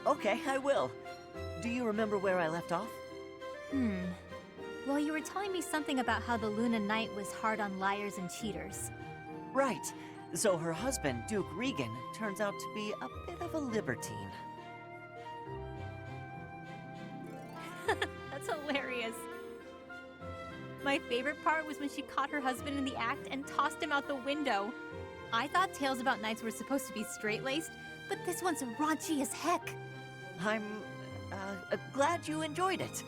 Okay, I will. Do you remember where I left off? Well, you were telling me something about how the Luna Knight was hard on liars and cheaters. Right. So her husband, Duke Regan, turns out to be a bit of a libertine. That's hilarious. My favorite part was when she caught her husband in the act and tossed him out the window. I thought tales about knights were supposed to be straight-laced, but this one's raunchy as heck. I'm glad you enjoyed it.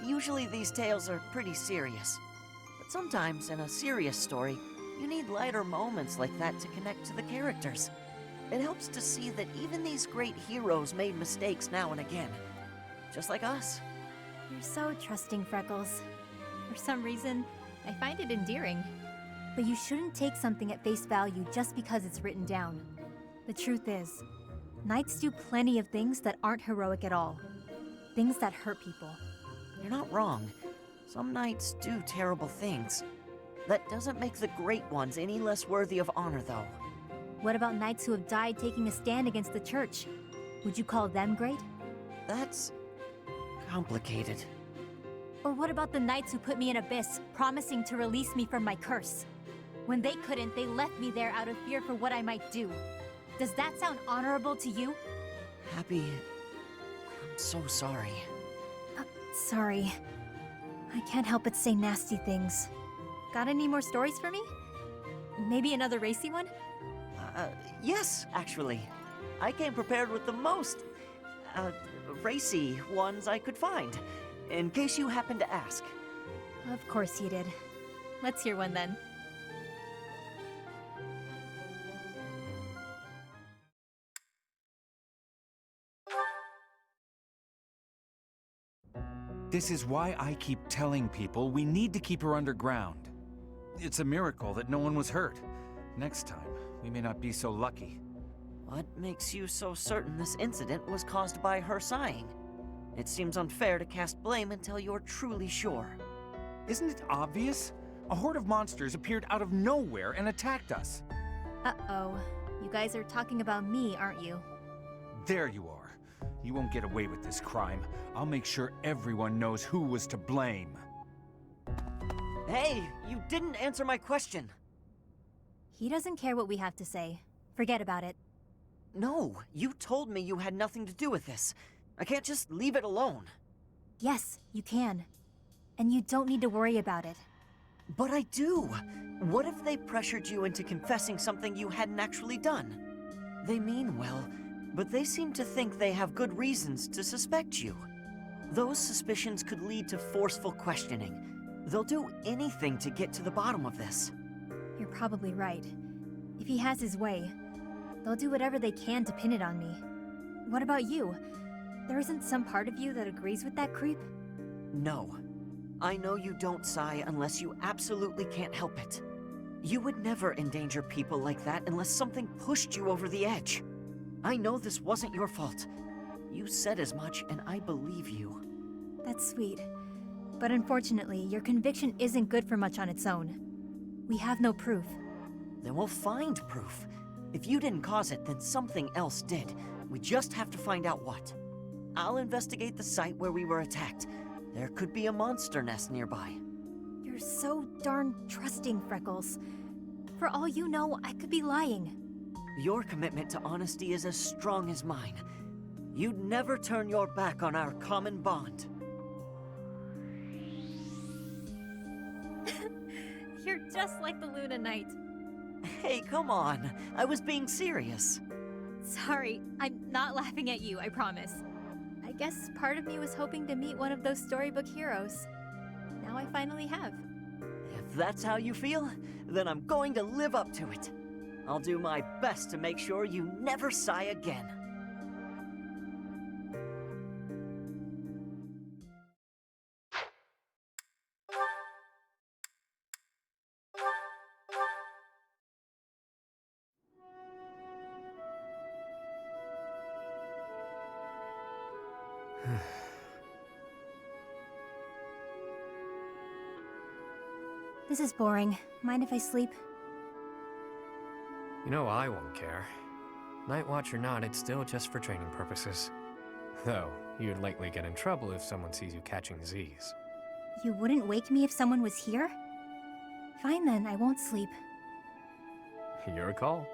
Usually these tales are pretty serious. But sometimes in a serious story, you need lighter moments like that to connect to the characters. It helps to see that even these great heroes made mistakes now and again. Just like us. You're so trusting, Freckles. For some reason, I find it endearing. But you shouldn't take something at face value just because it's written down. The truth is, knights do plenty of things that aren't heroic at all. Things that hurt people. You're not wrong. Some knights do terrible things. That doesn't make the great ones any less worthy of honor, though. What about knights who have died taking a stand against the church? Would you call them great? That's complicated. Or what about the knights who put me in Abyss, promising to release me from my curse? When they couldn't, they left me there out of fear for what I might do. Does that sound honorable to you? Happy, I'm so sorry. Sorry. I can't help but say nasty things. Got any more stories for me? Maybe another racy one? Yes, actually. I came prepared with the most, racy ones I could find, in case you happen to ask. Of course you did. Let's hear one then. This is why I keep telling people we need to keep her underground. It's a miracle that no one was hurt. Next time, we may not be so lucky. What makes you so certain this incident was caused by her sighing? It seems unfair to cast blame until you're truly sure. Isn't it obvious? A horde of monsters appeared out of nowhere and attacked us. Uh-oh. You guys are talking about me, aren't you? There you are. You won't get away with this crime. I'll make sure everyone knows who was to blame. Hey, you didn't answer my question. He doesn't care what we have to say. Forget about it. No, you told me you had nothing to do with this. I can't just leave it alone. Yes, you can. And you don't need to worry about it. But I do. What if they pressured you into confessing something you hadn't actually done? They mean well, but they seem to think they have good reasons to suspect you. Those suspicions could lead to forceful questioning. They'll do anything to get to the bottom of this. You're probably right. If he has his way, they'll do whatever they can to pin it on me. What about you? There isn't some part of you that agrees with that creep? No. I know you don't sigh unless you absolutely can't help it. You would never endanger people like that unless something pushed you over the edge. I know this wasn't your fault. You said as much, and I believe you. That's sweet. But unfortunately, your conviction isn't good for much on its own. We have no proof. Then we'll find proof. If you didn't cause it, then something else did. We just have to find out what. I'll investigate the site where we were attacked. There could be a monster nest nearby. You're so darn trusting, Freckles. For all you know, I could be lying. Your commitment to honesty is as strong as mine. You'd never turn your back on our common bond. You're just like the Luna Knight. Hey, come on. I was being serious. Sorry, I'm not laughing at you, I promise. I guess part of me was hoping to meet one of those storybook heroes. Now I finally have. If that's how you feel, then I'm going to live up to it. I'll do my best to make sure you never sigh again. This is boring. Mind if I sleep? You know I won't care. Night watch or not, it's still just for training purposes. Though, you'd likely get in trouble if someone sees you catching Z's. You wouldn't wake me if someone was here? Fine then, I won't sleep. Your call.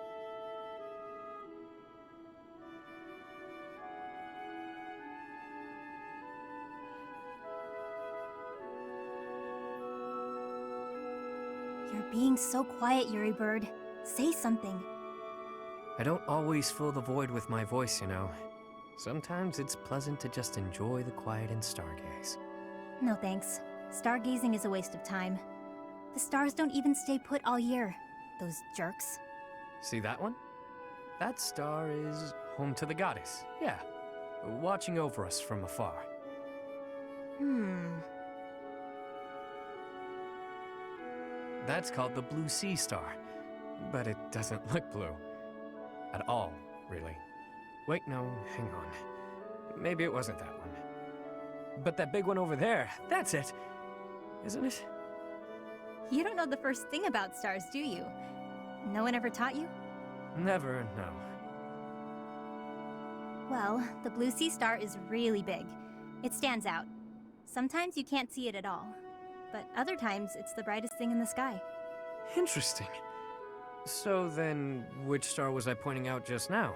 You're being so quiet, Yuri Bird. Say something. I don't always fill the void with my voice, you know. Sometimes it's pleasant to just enjoy the quiet and stargaze. No thanks. Stargazing is a waste of time. The stars don't even stay put all year. Those jerks. See that one? That star is home to the goddess, yeah. Watching over us from afar. That's called the Blue Sea Star. But it doesn't look blue. At all, really. Wait, no, hang on. Maybe it wasn't that one. But that big one over there, that's it. Isn't it? You don't know the first thing about stars, do you? No one ever taught you? Never, no. Well, the Blue Sea Star is really big. It stands out. Sometimes you can't see it at all. But other times, it's the brightest thing in the sky. Interesting. So then, which star was I pointing out just now?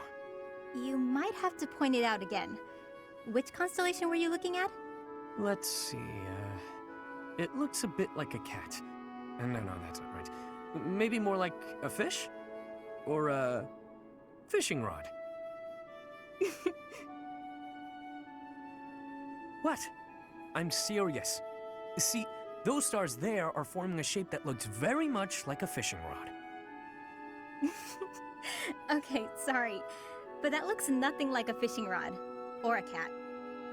You might have to point it out again. Which constellation were you looking at? Let's see, it looks a bit like a cat. No, that's not right. Maybe more like a fish? Or a fishing rod. What? I'm serious. See, those stars there are forming a shape that looks very much like a fishing rod. Okay, sorry. But that looks nothing like a fishing rod. Or a cat.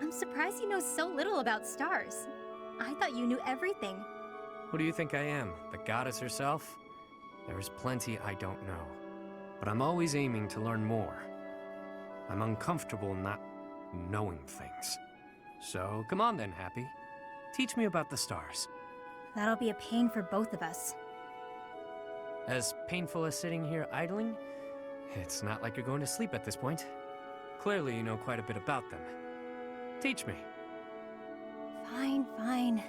I'm surprised you know so little about stars. I thought you knew everything. What do you think I am, the goddess herself? There's plenty I don't know. But I'm always aiming to learn more. I'm uncomfortable not knowing things. So come on then, Hapi. Teach me about the stars. That'll be a pain for both of us. As painful as sitting here idling, it's not like you're going to sleep at this point. Clearly you know quite a bit about them. Teach me. Fine.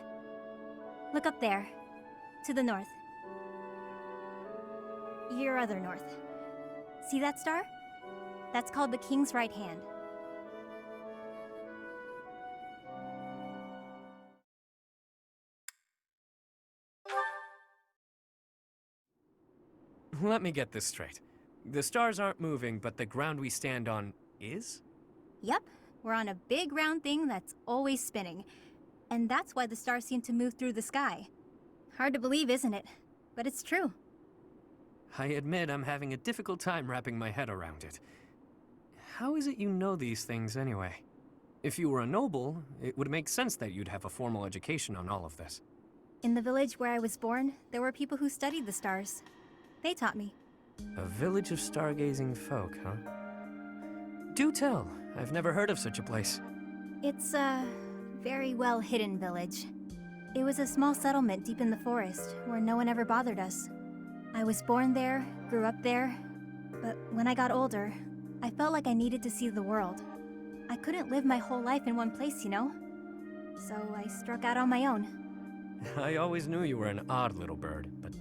Look up there. To the north. Your other north. See that star? That's called the King's Right Hand. Let me get this straight. The stars aren't moving, but the ground we stand on is? Yep, we're on a big round thing that's always spinning. And that's why the stars seem to move through the sky. Hard to believe, isn't it? But it's true. I admit I'm having a difficult time wrapping my head around it. How is it you know these things anyway? If you were a noble, it would make sense that you'd have a formal education on all of this. In the village where I was born, there were people who studied the stars. They taught me. A village of stargazing folk, huh? Do tell. I've never heard of such a place. It's a very well hidden village. It was a small settlement deep in the forest where no one ever bothered us. I was born there, grew up there, but when I got older, I felt like I needed to see the world. I couldn't live my whole life in one place, you know? So I struck out on my own. I always knew you were an odd little bird, but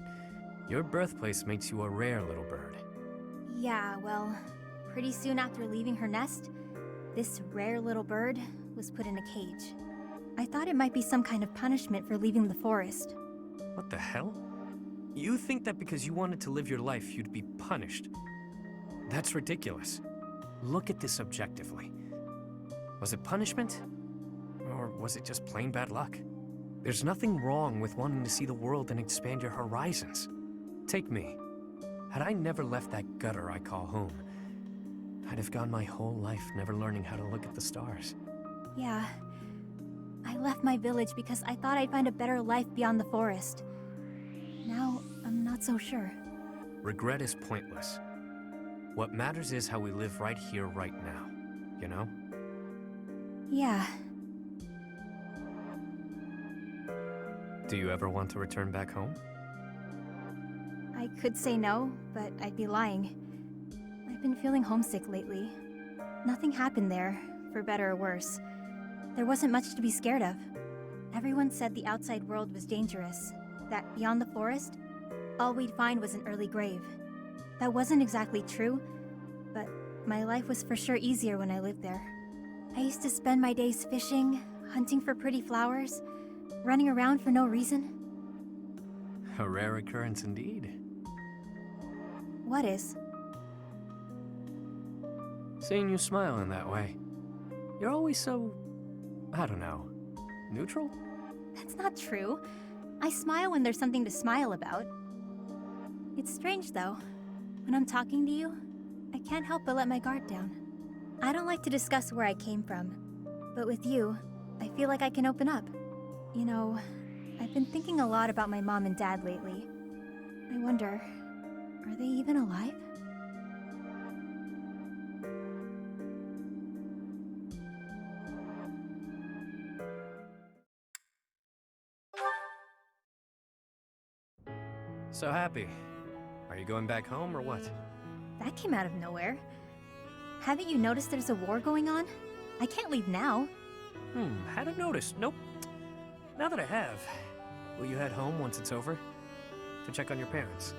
your birthplace makes you a rare little bird. Yeah, well, pretty soon after leaving her nest, this rare little bird was put in a cage. I thought it might be some kind of punishment for leaving the forest. What the hell? You think that because you wanted to live your life, you'd be punished? That's ridiculous. Look at this objectively. Was it punishment? Or was it just plain bad luck? There's nothing wrong with wanting to see the world and expand your horizons. Take me. Had I never left that gutter I call home, I'd have gone my whole life never learning how to look at the stars. Yeah. I left my village because I thought I'd find a better life beyond the forest. Now, I'm not so sure. Regret is pointless. What matters is how we live right here, right now. You know? Yeah. Do you ever want to return back home? I could say no, but I'd be lying. I've been feeling homesick lately. Nothing happened there, for better or worse. There wasn't much to be scared of. Everyone said the outside world was dangerous, that beyond the forest, all we'd find was an early grave. That wasn't exactly true, but my life was for sure easier when I lived there. I used to spend my days fishing, hunting for pretty flowers, running around for no reason. A rare occurrence indeed. What is? Seeing you smile in that way. You're always so, I don't know, neutral? That's not true. I smile when there's something to smile about. It's strange, though. When I'm talking to you, I can't help but let my guard down. I don't like to discuss where I came from, but with you, I feel like I can open up. You know, I've been thinking a lot about my mom and dad lately. I wonder, are they even alive? So Happy. Are you going back home or what? That came out of nowhere. Haven't you noticed there's a war going on? I can't leave now. Hadn't noticed. Nope. Now that I have, will you head home once it's over? To check on your parents?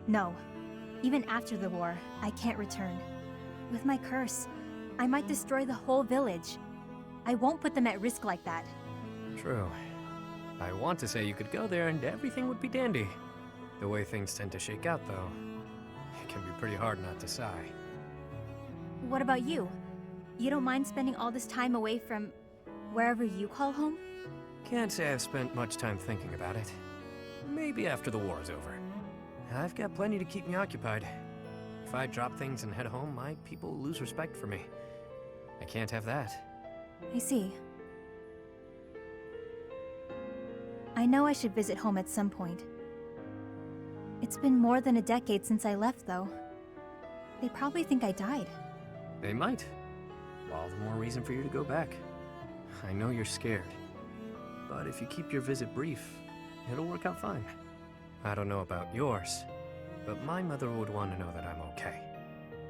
No. Even after the war, I can't return. With my curse, I might destroy the whole village. I won't put them at risk like that. True. I want to say you could go there and everything would be dandy. The way things tend to shake out, though, it can be pretty hard not to sigh. What about you? You don't mind spending all this time away from wherever you call home? Can't say I've spent much time thinking about it. Maybe after the war's over. I've got plenty to keep me occupied. If I drop things and head home, my people will lose respect for me. I can't have that. I see. I know I should visit home at some point. It's been more than a decade since I left, though. They probably think I died. They might. All the more reason for you to go back. I know you're scared. But if you keep your visit brief, it'll work out fine. I don't know about yours, but my mother would want to know that I'm okay.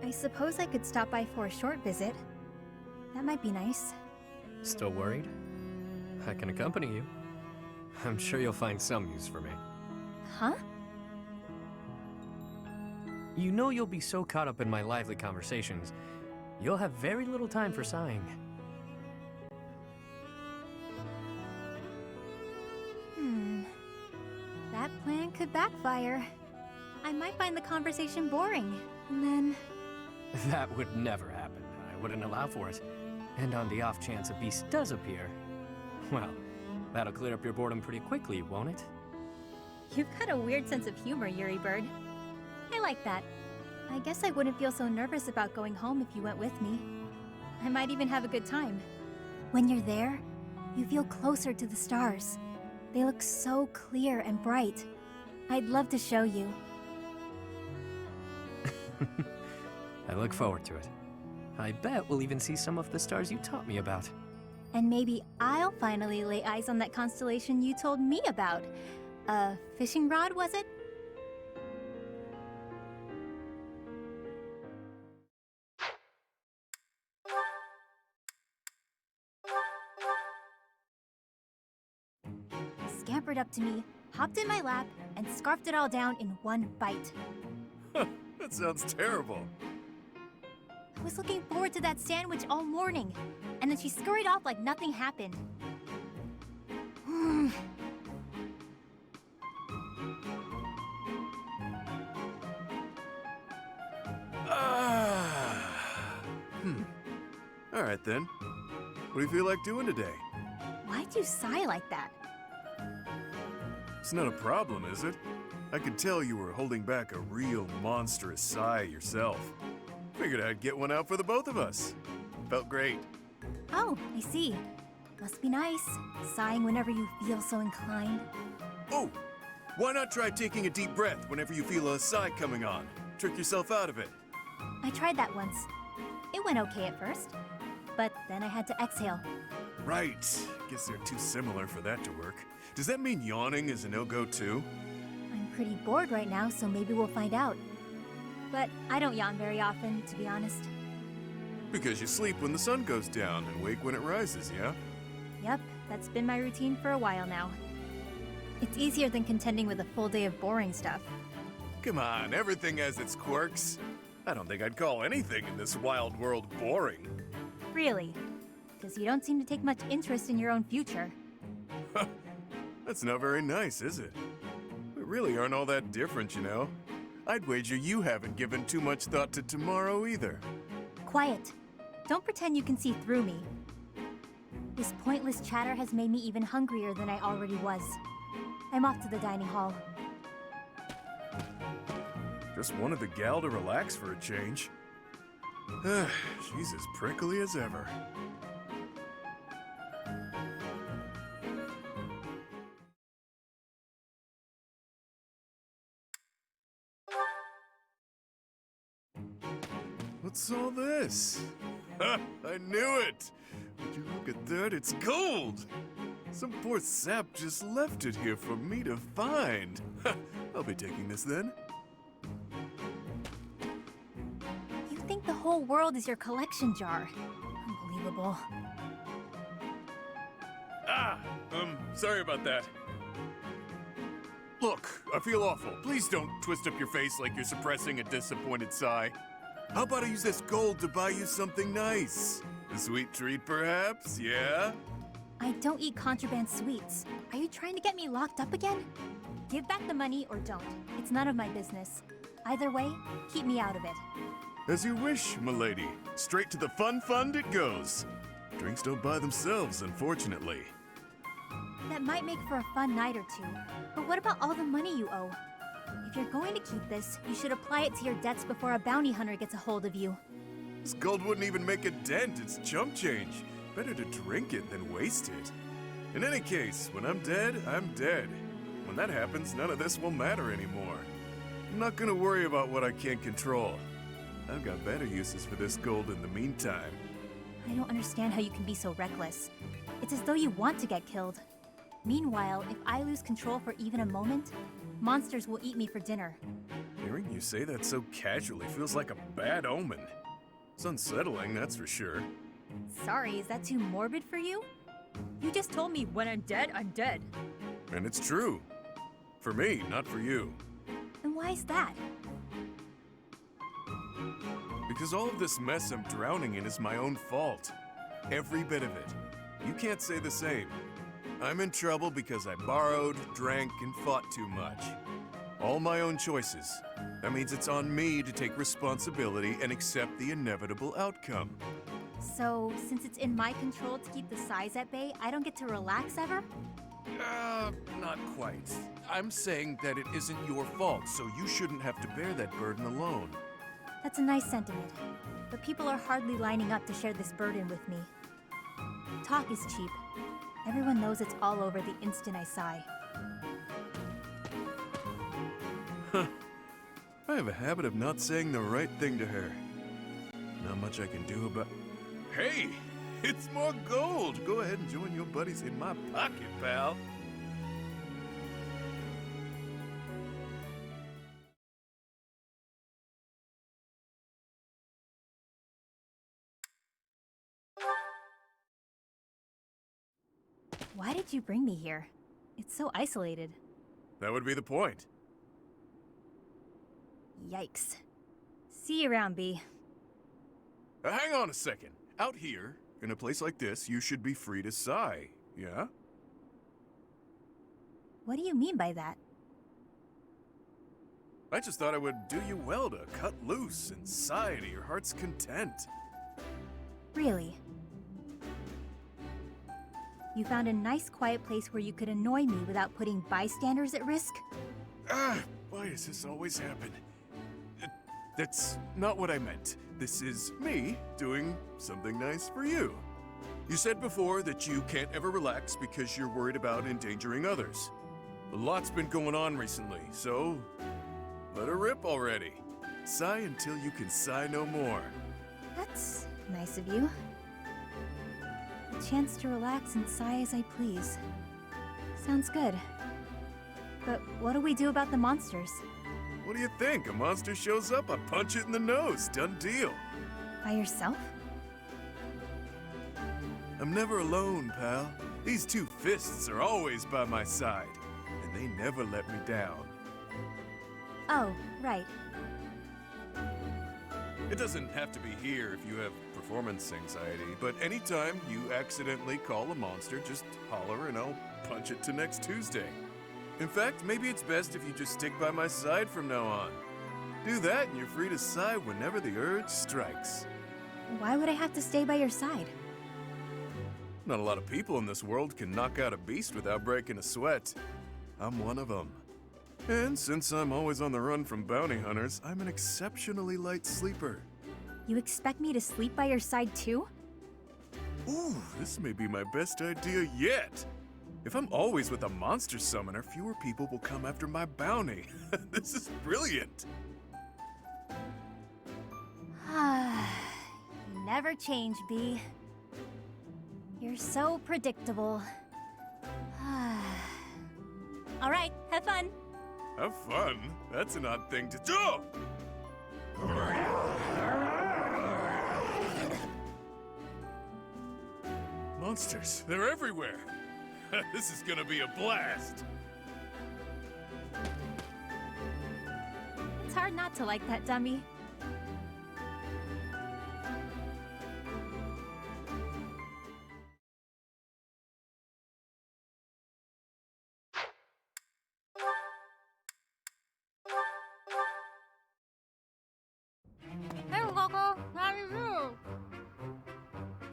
I suppose I could stop by for a short visit. That might be nice. Still worried? I can accompany you. I'm sure you'll find some use for me. Huh? You know you'll be so caught up in my lively conversations, you'll have very little time for sighing. That plan could backfire. I might find the conversation boring, and then... That would never happen. I wouldn't allow for it. And on the off chance a beast does appear, well, that'll clear up your boredom pretty quickly, won't it? You've got a weird sense of humor, Yuri Bird. I like that. I guess I wouldn't feel so nervous about going home if you went with me. I might even have a good time. When you're there, you feel closer to the stars. They look so clear and bright. I'd love to show you. I look forward to it. I bet we'll even see some of the stars you taught me about. And maybe I'll finally lay eyes on that constellation you told me about. A fishing rod, was it? Scampered up to me, hopped in my lap, and scarfed it all down in one bite. That sounds terrible. I was looking forward to that sandwich all morning, and then she scurried off like nothing happened. All right then. What do you feel like doing today? Why'd you sigh like that? It's not a problem, is it? I could tell you were holding back a real monstrous sigh yourself. Figured I'd get one out for the both of us. Felt great. Oh, I see. Must be nice, sighing whenever you feel so inclined. Oh, why not try taking a deep breath whenever you feel a sigh coming on? Trick yourself out of it. I tried that once. It went okay at first, but then I had to exhale. Right. Guess they're too similar for that to work. Does that mean yawning is a no-go too? I'm pretty bored right now, so maybe we'll find out. But I don't yawn very often, to be honest. Because you sleep when the sun goes down and wake when it rises, yeah? Yep, that's been my routine for a while now. It's easier than contending with a full day of boring stuff. Come on, everything has its quirks. I don't think I'd call anything in this wild world boring. Really? Because you don't seem to take much interest in your own future. That's not very nice, is it? We really aren't all that different, you know? I'd wager you haven't given too much thought to tomorrow either. Quiet. Don't pretend you can see through me. This pointless chatter has made me even hungrier than I already was. I'm off to the dining hall. Just wanted the gal to relax for a change. She's as prickly as ever. What's all this? Ha! I knew it! Would you look at that? It's gold! Some poor sap just left it here for me to find. Ha! I'll be taking this then. You think the whole world is your collection jar. Unbelievable. Sorry about that. Look, I feel awful. Please don't twist up your face like you're suppressing a disappointed sigh. How about I use this gold to buy you something nice? A sweet treat, perhaps? Yeah? I don't eat contraband sweets. Are you trying to get me locked up again? Give back the money or don't. It's none of my business. Either way, keep me out of it. As you wish, milady. Straight to the fun fund it goes. Drinks don't buy themselves, unfortunately. That might make for a fun night or two. But what about all the money you owe? If you're going to keep this, you should apply it to your debts before a bounty hunter gets a hold of you. This gold wouldn't even make a dent. It's chump change. Better to drink it than waste it. In any case, when I'm dead, I'm dead. When that happens, none of this will matter anymore. I'm not gonna worry about what I can't control. I've got better uses for this gold in the meantime. I don't understand how you can be so reckless. It's as though you want to get killed. Meanwhile, if I lose control for even a moment, monsters will eat me for dinner. Hearing you say that so casually feels like a bad omen. It's unsettling, that's for sure. Sorry, is that too morbid for you? You just told me when I'm dead, I'm dead. And it's true. For me, not for you. And why is that? Because all of this mess I'm drowning in is my own fault. Every bit of it. You can't say the same. I'm in trouble because I borrowed, drank, and fought too much. All my own choices. That means it's on me to take responsibility and accept the inevitable outcome. So, since it's in my control to keep the size at bay, I don't get to relax ever? Not quite. I'm saying that it isn't your fault, so you shouldn't have to bear that burden alone. That's a nice sentiment, but people are hardly lining up to share this burden with me. Talk is cheap. Everyone knows it's all over the instant I sigh. I have a habit of not saying the right thing to her. Not much I can do about... Hey! It's more gold! Go ahead and join your buddies in my pocket, pal. Why did you bring me here? It's so isolated. That would be the point. Yikes. See you around, B. Hang on a second. Out here, in a place like this, you should be free to sigh, yeah? What do you mean by that? I just thought it would do you well to cut loose and sigh to your heart's content. Really? You found a nice quiet place where you could annoy me without putting bystanders at risk? Why does this always happen? That's not what I meant. This is me doing something nice for you. You said before that you can't ever relax because you're worried about endangering others. A lot's been going on recently, so let her rip already. Sigh until you can sigh no more. That's nice of you. A chance to relax and sigh as I please. Sounds good. But what do we do about the monsters? What do you think? A monster shows up, I punch it in the nose. Done deal. By yourself? I'm never alone, pal. These two fists are always by my side, and they never let me down. Oh, right. It doesn't have to be here if you have performance anxiety, but anytime you accidentally call a monster, just holler and I'll punch it to next Tuesday. In fact, maybe it's best if you just stick by my side from now on. Do that and you're free to sigh whenever the urge strikes. Why would I have to stay by your side? Not a lot of people in this world can knock out a beast without breaking a sweat. I'm one of them. And since I'm always on the run from bounty hunters, I'm an exceptionally light sleeper. You expect me to sleep by your side too? Ooh, this may be my best idea yet. If I'm always with a monster summoner, fewer people will come after my bounty. This is brilliant. You never change, B. You're so predictable. All right, have fun. Have fun? That's an odd thing to do. Monsters, they're everywhere. This is gonna be a blast. It's hard not to like that dummy.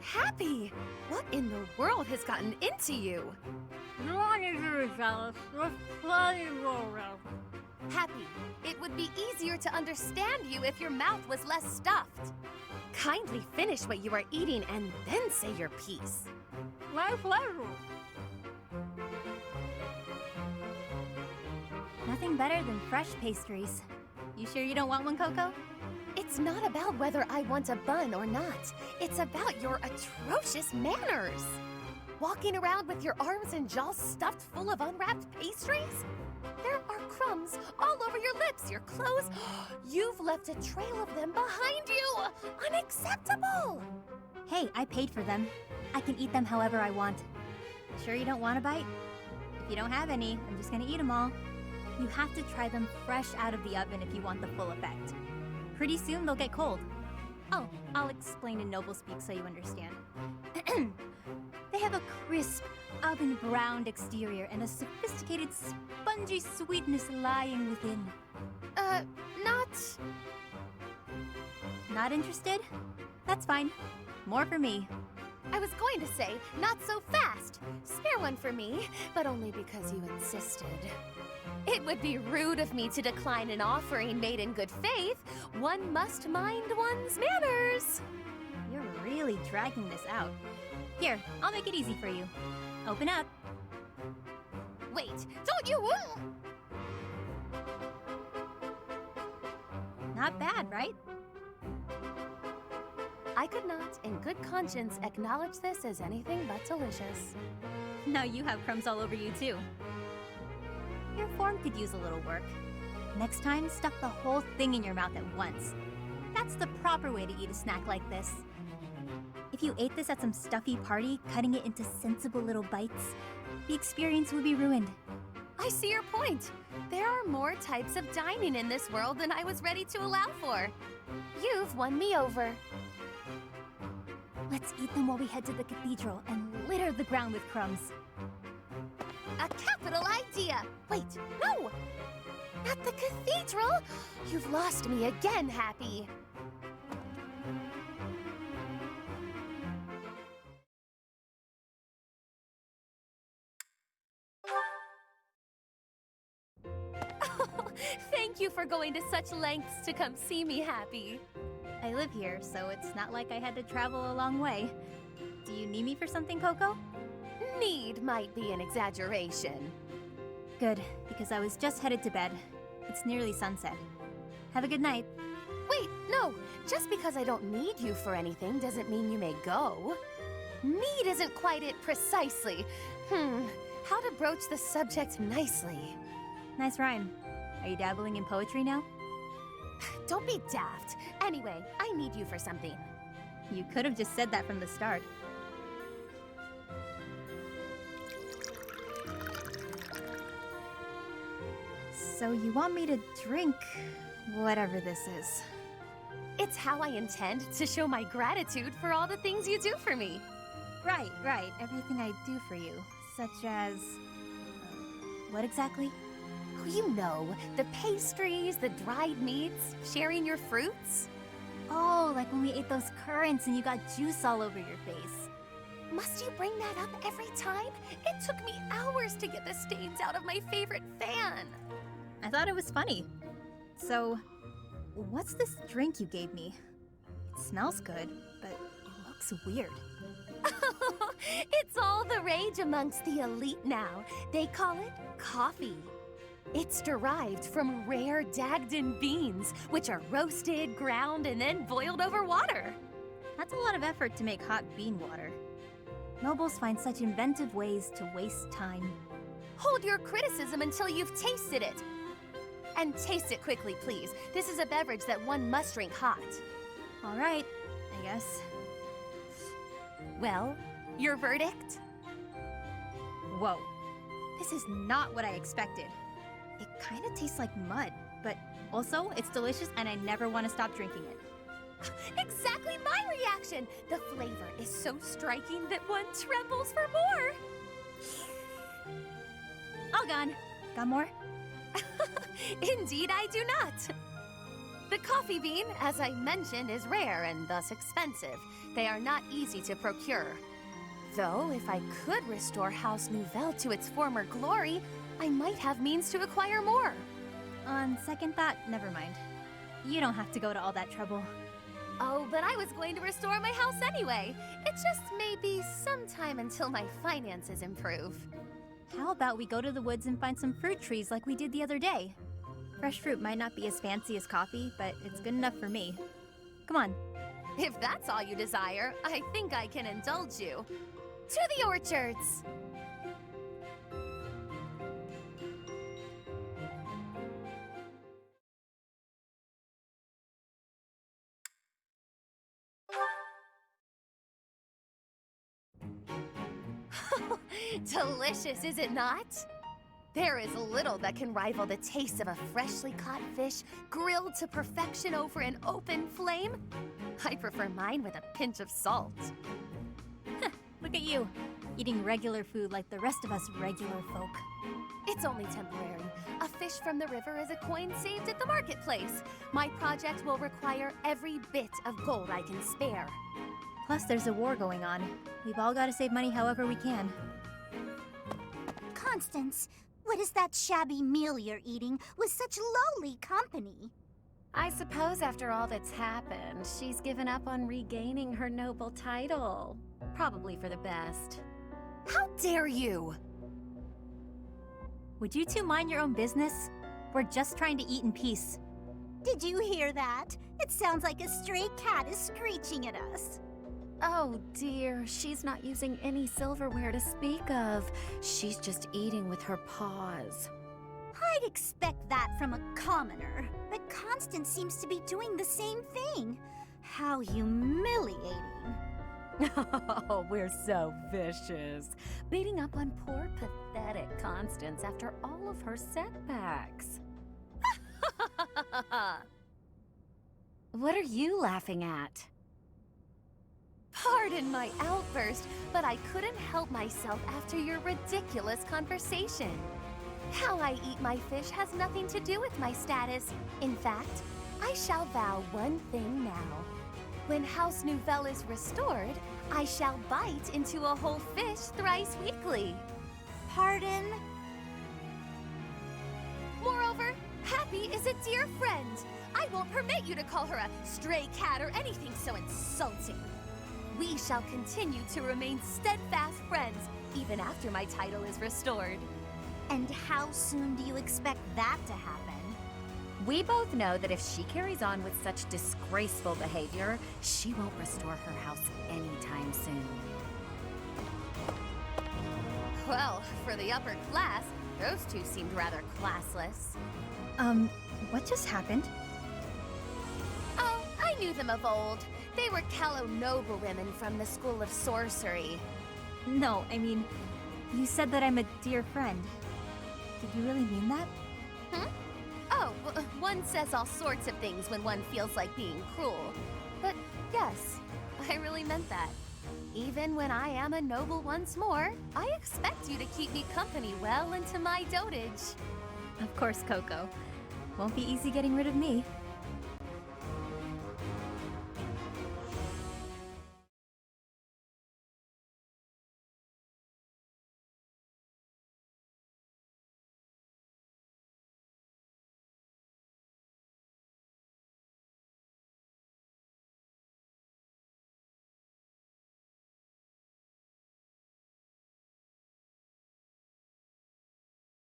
Happy! What in the world has gotten into you? You want to be jealous? There's plenty more around. Happy, it would be easier to understand you if your mouth was less stuffed. Kindly finish what you are eating and then say your piece. My pleasure. Nothing better than fresh pastries. You sure you don't want one, Coco? It's not about whether I want a bun or not. It's about your atrocious manners. Walking around with your arms and jaws stuffed full of unwrapped pastries? There are crumbs all over your lips, your clothes. You've left a trail of them behind you. Unacceptable! Hey, I paid for them. I can eat them however I want. Sure you don't want a bite? If you don't have any, I'm just gonna eat them all. You have to try them fresh out of the oven if you want the full effect. Pretty soon they'll get cold. Oh, I'll explain in noble speak so you understand. They have a crisp, oven-browned exterior and a sophisticated, spongy sweetness lying within. Not... Not interested? That's fine. More for me. I was going to say, not so fast. Spare one for me, but only because you insisted. It would be rude of me to decline an offering made in good faith. One must mind one's manners. You're really dragging this out. Here, I'll make it easy for you. Open up. Wait, don't you... Not bad, right? I could not, in good conscience, acknowledge this as anything but delicious. Now you have crumbs all over you, too. Your form could use a little work. Next time, stuff the whole thing in your mouth at once. That's the proper way to eat a snack like this. If you ate this at some stuffy party, cutting it into sensible little bites, the experience would be ruined. I see your point. There are more types of dining in this world than I was ready to allow for. You've won me over. Let's eat them while we head to the cathedral and litter the ground with crumbs. A capital idea! Wait, no! Not the cathedral! You've lost me again, Happy. Thank you for going to such lengths to come see me, Happy. I live here, so it's not like I had to travel a long way. Do you need me for something, Coco? Need might be an exaggeration. Good, because I was just headed to bed. It's nearly sunset. Have a good night. Wait, no. Just because I don't need you for anything doesn't mean you may go. Need isn't quite it precisely. How to broach the subject nicely? Nice rhyme. Are you dabbling in poetry now? Don't be daft. Anyway, I need you for something. You could have just said that from the start. So you want me to drink whatever this is? It's how I intend to show my gratitude for all the things you do for me. Right. Everything I do for you. Such as... what exactly? Oh, you know, the pastries, the dried meats, sharing your fruits. Oh, like when we ate those currants and you got juice all over your face. Must you bring that up every time? It took me hours to get the stains out of my favorite fan. I thought it was funny. So, what's this drink you gave me? It smells good, but it looks weird. It's all the rage amongst the elite now. They call it coffee. It's derived from rare Dagden beans, which are roasted, ground, and then boiled over water. That's a lot of effort to make hot bean water. Nobles find such inventive ways to waste time. Hold your criticism until you've tasted it. And taste it quickly, please. This is a beverage that one must drink hot. All right, I guess. Well, your verdict? Whoa. This is not what I expected. It kind of tastes like mud, but also it's delicious and I never want to stop drinking it. Exactly my reaction! The flavor is so striking that one trembles for more! All gone. Got more? Indeed I do not! The coffee bean, as I mentioned, is rare and thus expensive. They are not easy to procure. Though, if I could restore House Nouvelle to its former glory, I might have means to acquire more. On second thought, never mind. You don't have to go to all that trouble. Oh, but I was going to restore my house anyway. It just may be some time until my finances improve. How about we go to the woods and find some fruit trees like we did the other day? Fresh fruit might not be as fancy as coffee, but it's good enough for me. Come on. If that's all you desire, I think I can indulge you. To the orchards! Delicious, is it not? There is little that can rival the taste of a freshly caught fish grilled to perfection over an open flame. I prefer mine with a pinch of salt. Look at you, eating regular food like the rest of us regular folk. It's only temporary. A fish from the river is a coin saved at the marketplace. My project will require every bit of gold I can spare. Plus, there's a war going on. We've all got to save money however we can. Constance, what is that shabby meal you're eating with such lowly company? I suppose after all that's happened, she's given up on regaining her noble title. Probably for the best. How dare you! Would you two mind your own business? We're just trying to eat in peace. Did you hear that? It sounds like a stray cat is screeching at us. Oh dear, she's not using any silverware to speak of. She's just eating with her paws. I'd expect that from a commoner, but Constance seems to be doing the same thing. How humiliating. Oh, we're so vicious. Beating up on poor, pathetic Constance after all of her setbacks. What are you laughing at? Pardon my outburst, but I couldn't help myself after your ridiculous conversation. How I eat my fish has nothing to do with my status. In fact, I shall vow one thing now. When House Nouvelle is restored, I shall bite into a whole fish thrice weekly. Pardon? Moreover, Happy Hapi is a dear friend. I won't permit you to call her a stray cat or anything so insulting. We shall continue to remain steadfast friends, even after my title is restored. And how soon do you expect that to happen? We both know that if she carries on with such disgraceful behavior, she won't restore her house anytime soon. Well, for the upper class, those two seemed rather classless. What just happened? Oh, I knew them of old. They were Callow noblewomen from the School of Sorcery. No, I mean, you said that I'm a dear friend. Did you really mean that? Oh, one says all sorts of things when one feels like being cruel. But yes, I really meant that. Even when I am a noble once more, I expect you to keep me company well into my dotage. Of course, Coco. Won't be easy getting rid of me.